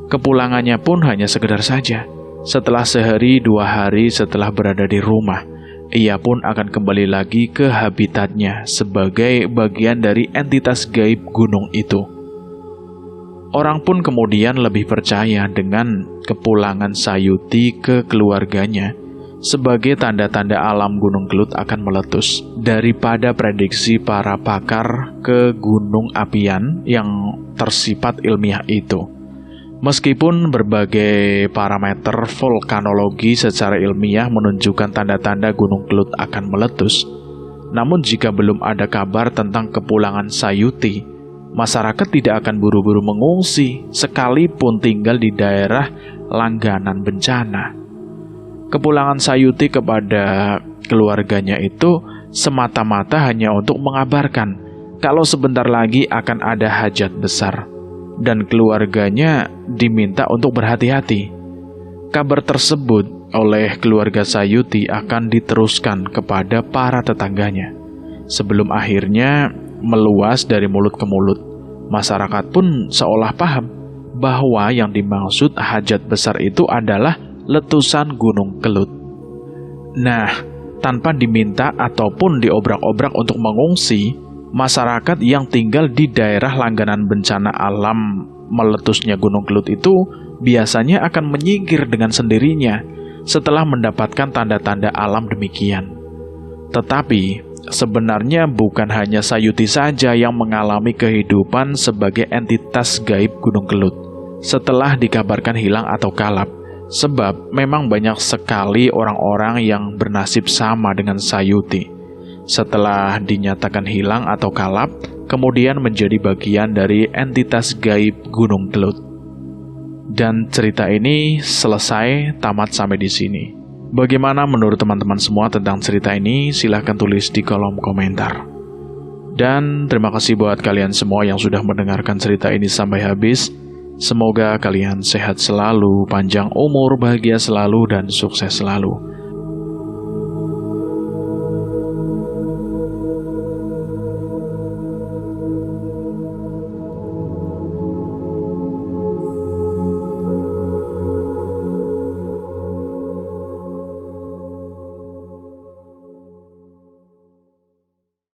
Kepulangannya pun hanya sekedar saja. Setelah sehari 2 hari setelah berada di rumah, ia pun akan kembali lagi ke habitatnya sebagai bagian dari entitas gaib gunung itu. Orang pun kemudian lebih percaya dengan kepulangan Sayuti ke keluarganya sebagai tanda-tanda alam Gunung Kelut akan meletus daripada prediksi para pakar ke gunung apian yang tersifat ilmiah itu. Meskipun berbagai parameter vulkanologi secara ilmiah menunjukkan tanda-tanda Gunung Kelut akan meletus, namun jika belum ada kabar tentang kepulangan Sayuti, masyarakat tidak akan buru-buru mengungsi sekalipun tinggal di daerah langganan bencana. Kepulangan Sayuti kepada keluarganya itu semata-mata hanya untuk mengabarkan kalau sebentar lagi akan ada hajat besar, dan keluarganya diminta untuk berhati-hati. Kabar tersebut oleh keluarga Sayuti akan diteruskan kepada para tetangganya, sebelum akhirnya meluas dari mulut ke mulut. Masyarakat pun seolah paham bahwa yang dimaksud hajat besar itu adalah letusan Gunung Kelut. Nah, tanpa diminta ataupun diobrak-obrak untuk mengungsi, masyarakat yang tinggal di daerah langganan bencana alam meletusnya Gunung Kelut itu biasanya akan menyingkir dengan sendirinya setelah mendapatkan tanda-tanda alam demikian. Tetapi sebenarnya bukan hanya Sayuti saja yang mengalami kehidupan sebagai entitas gaib Gunung Kelut setelah dikabarkan hilang atau kalap, sebab memang banyak sekali orang-orang yang bernasib sama dengan Sayuti. Setelah dinyatakan hilang atau kalap, kemudian menjadi bagian dari entitas gaib Gunung Kelut. Dan cerita ini selesai, tamat sampai di sini. Bagaimana menurut teman-teman semua tentang cerita ini? Silahkan tulis di kolom komentar. Dan terima kasih buat kalian semua yang sudah mendengarkan cerita ini sampai habis. Semoga kalian sehat selalu, panjang umur, bahagia selalu, dan sukses selalu.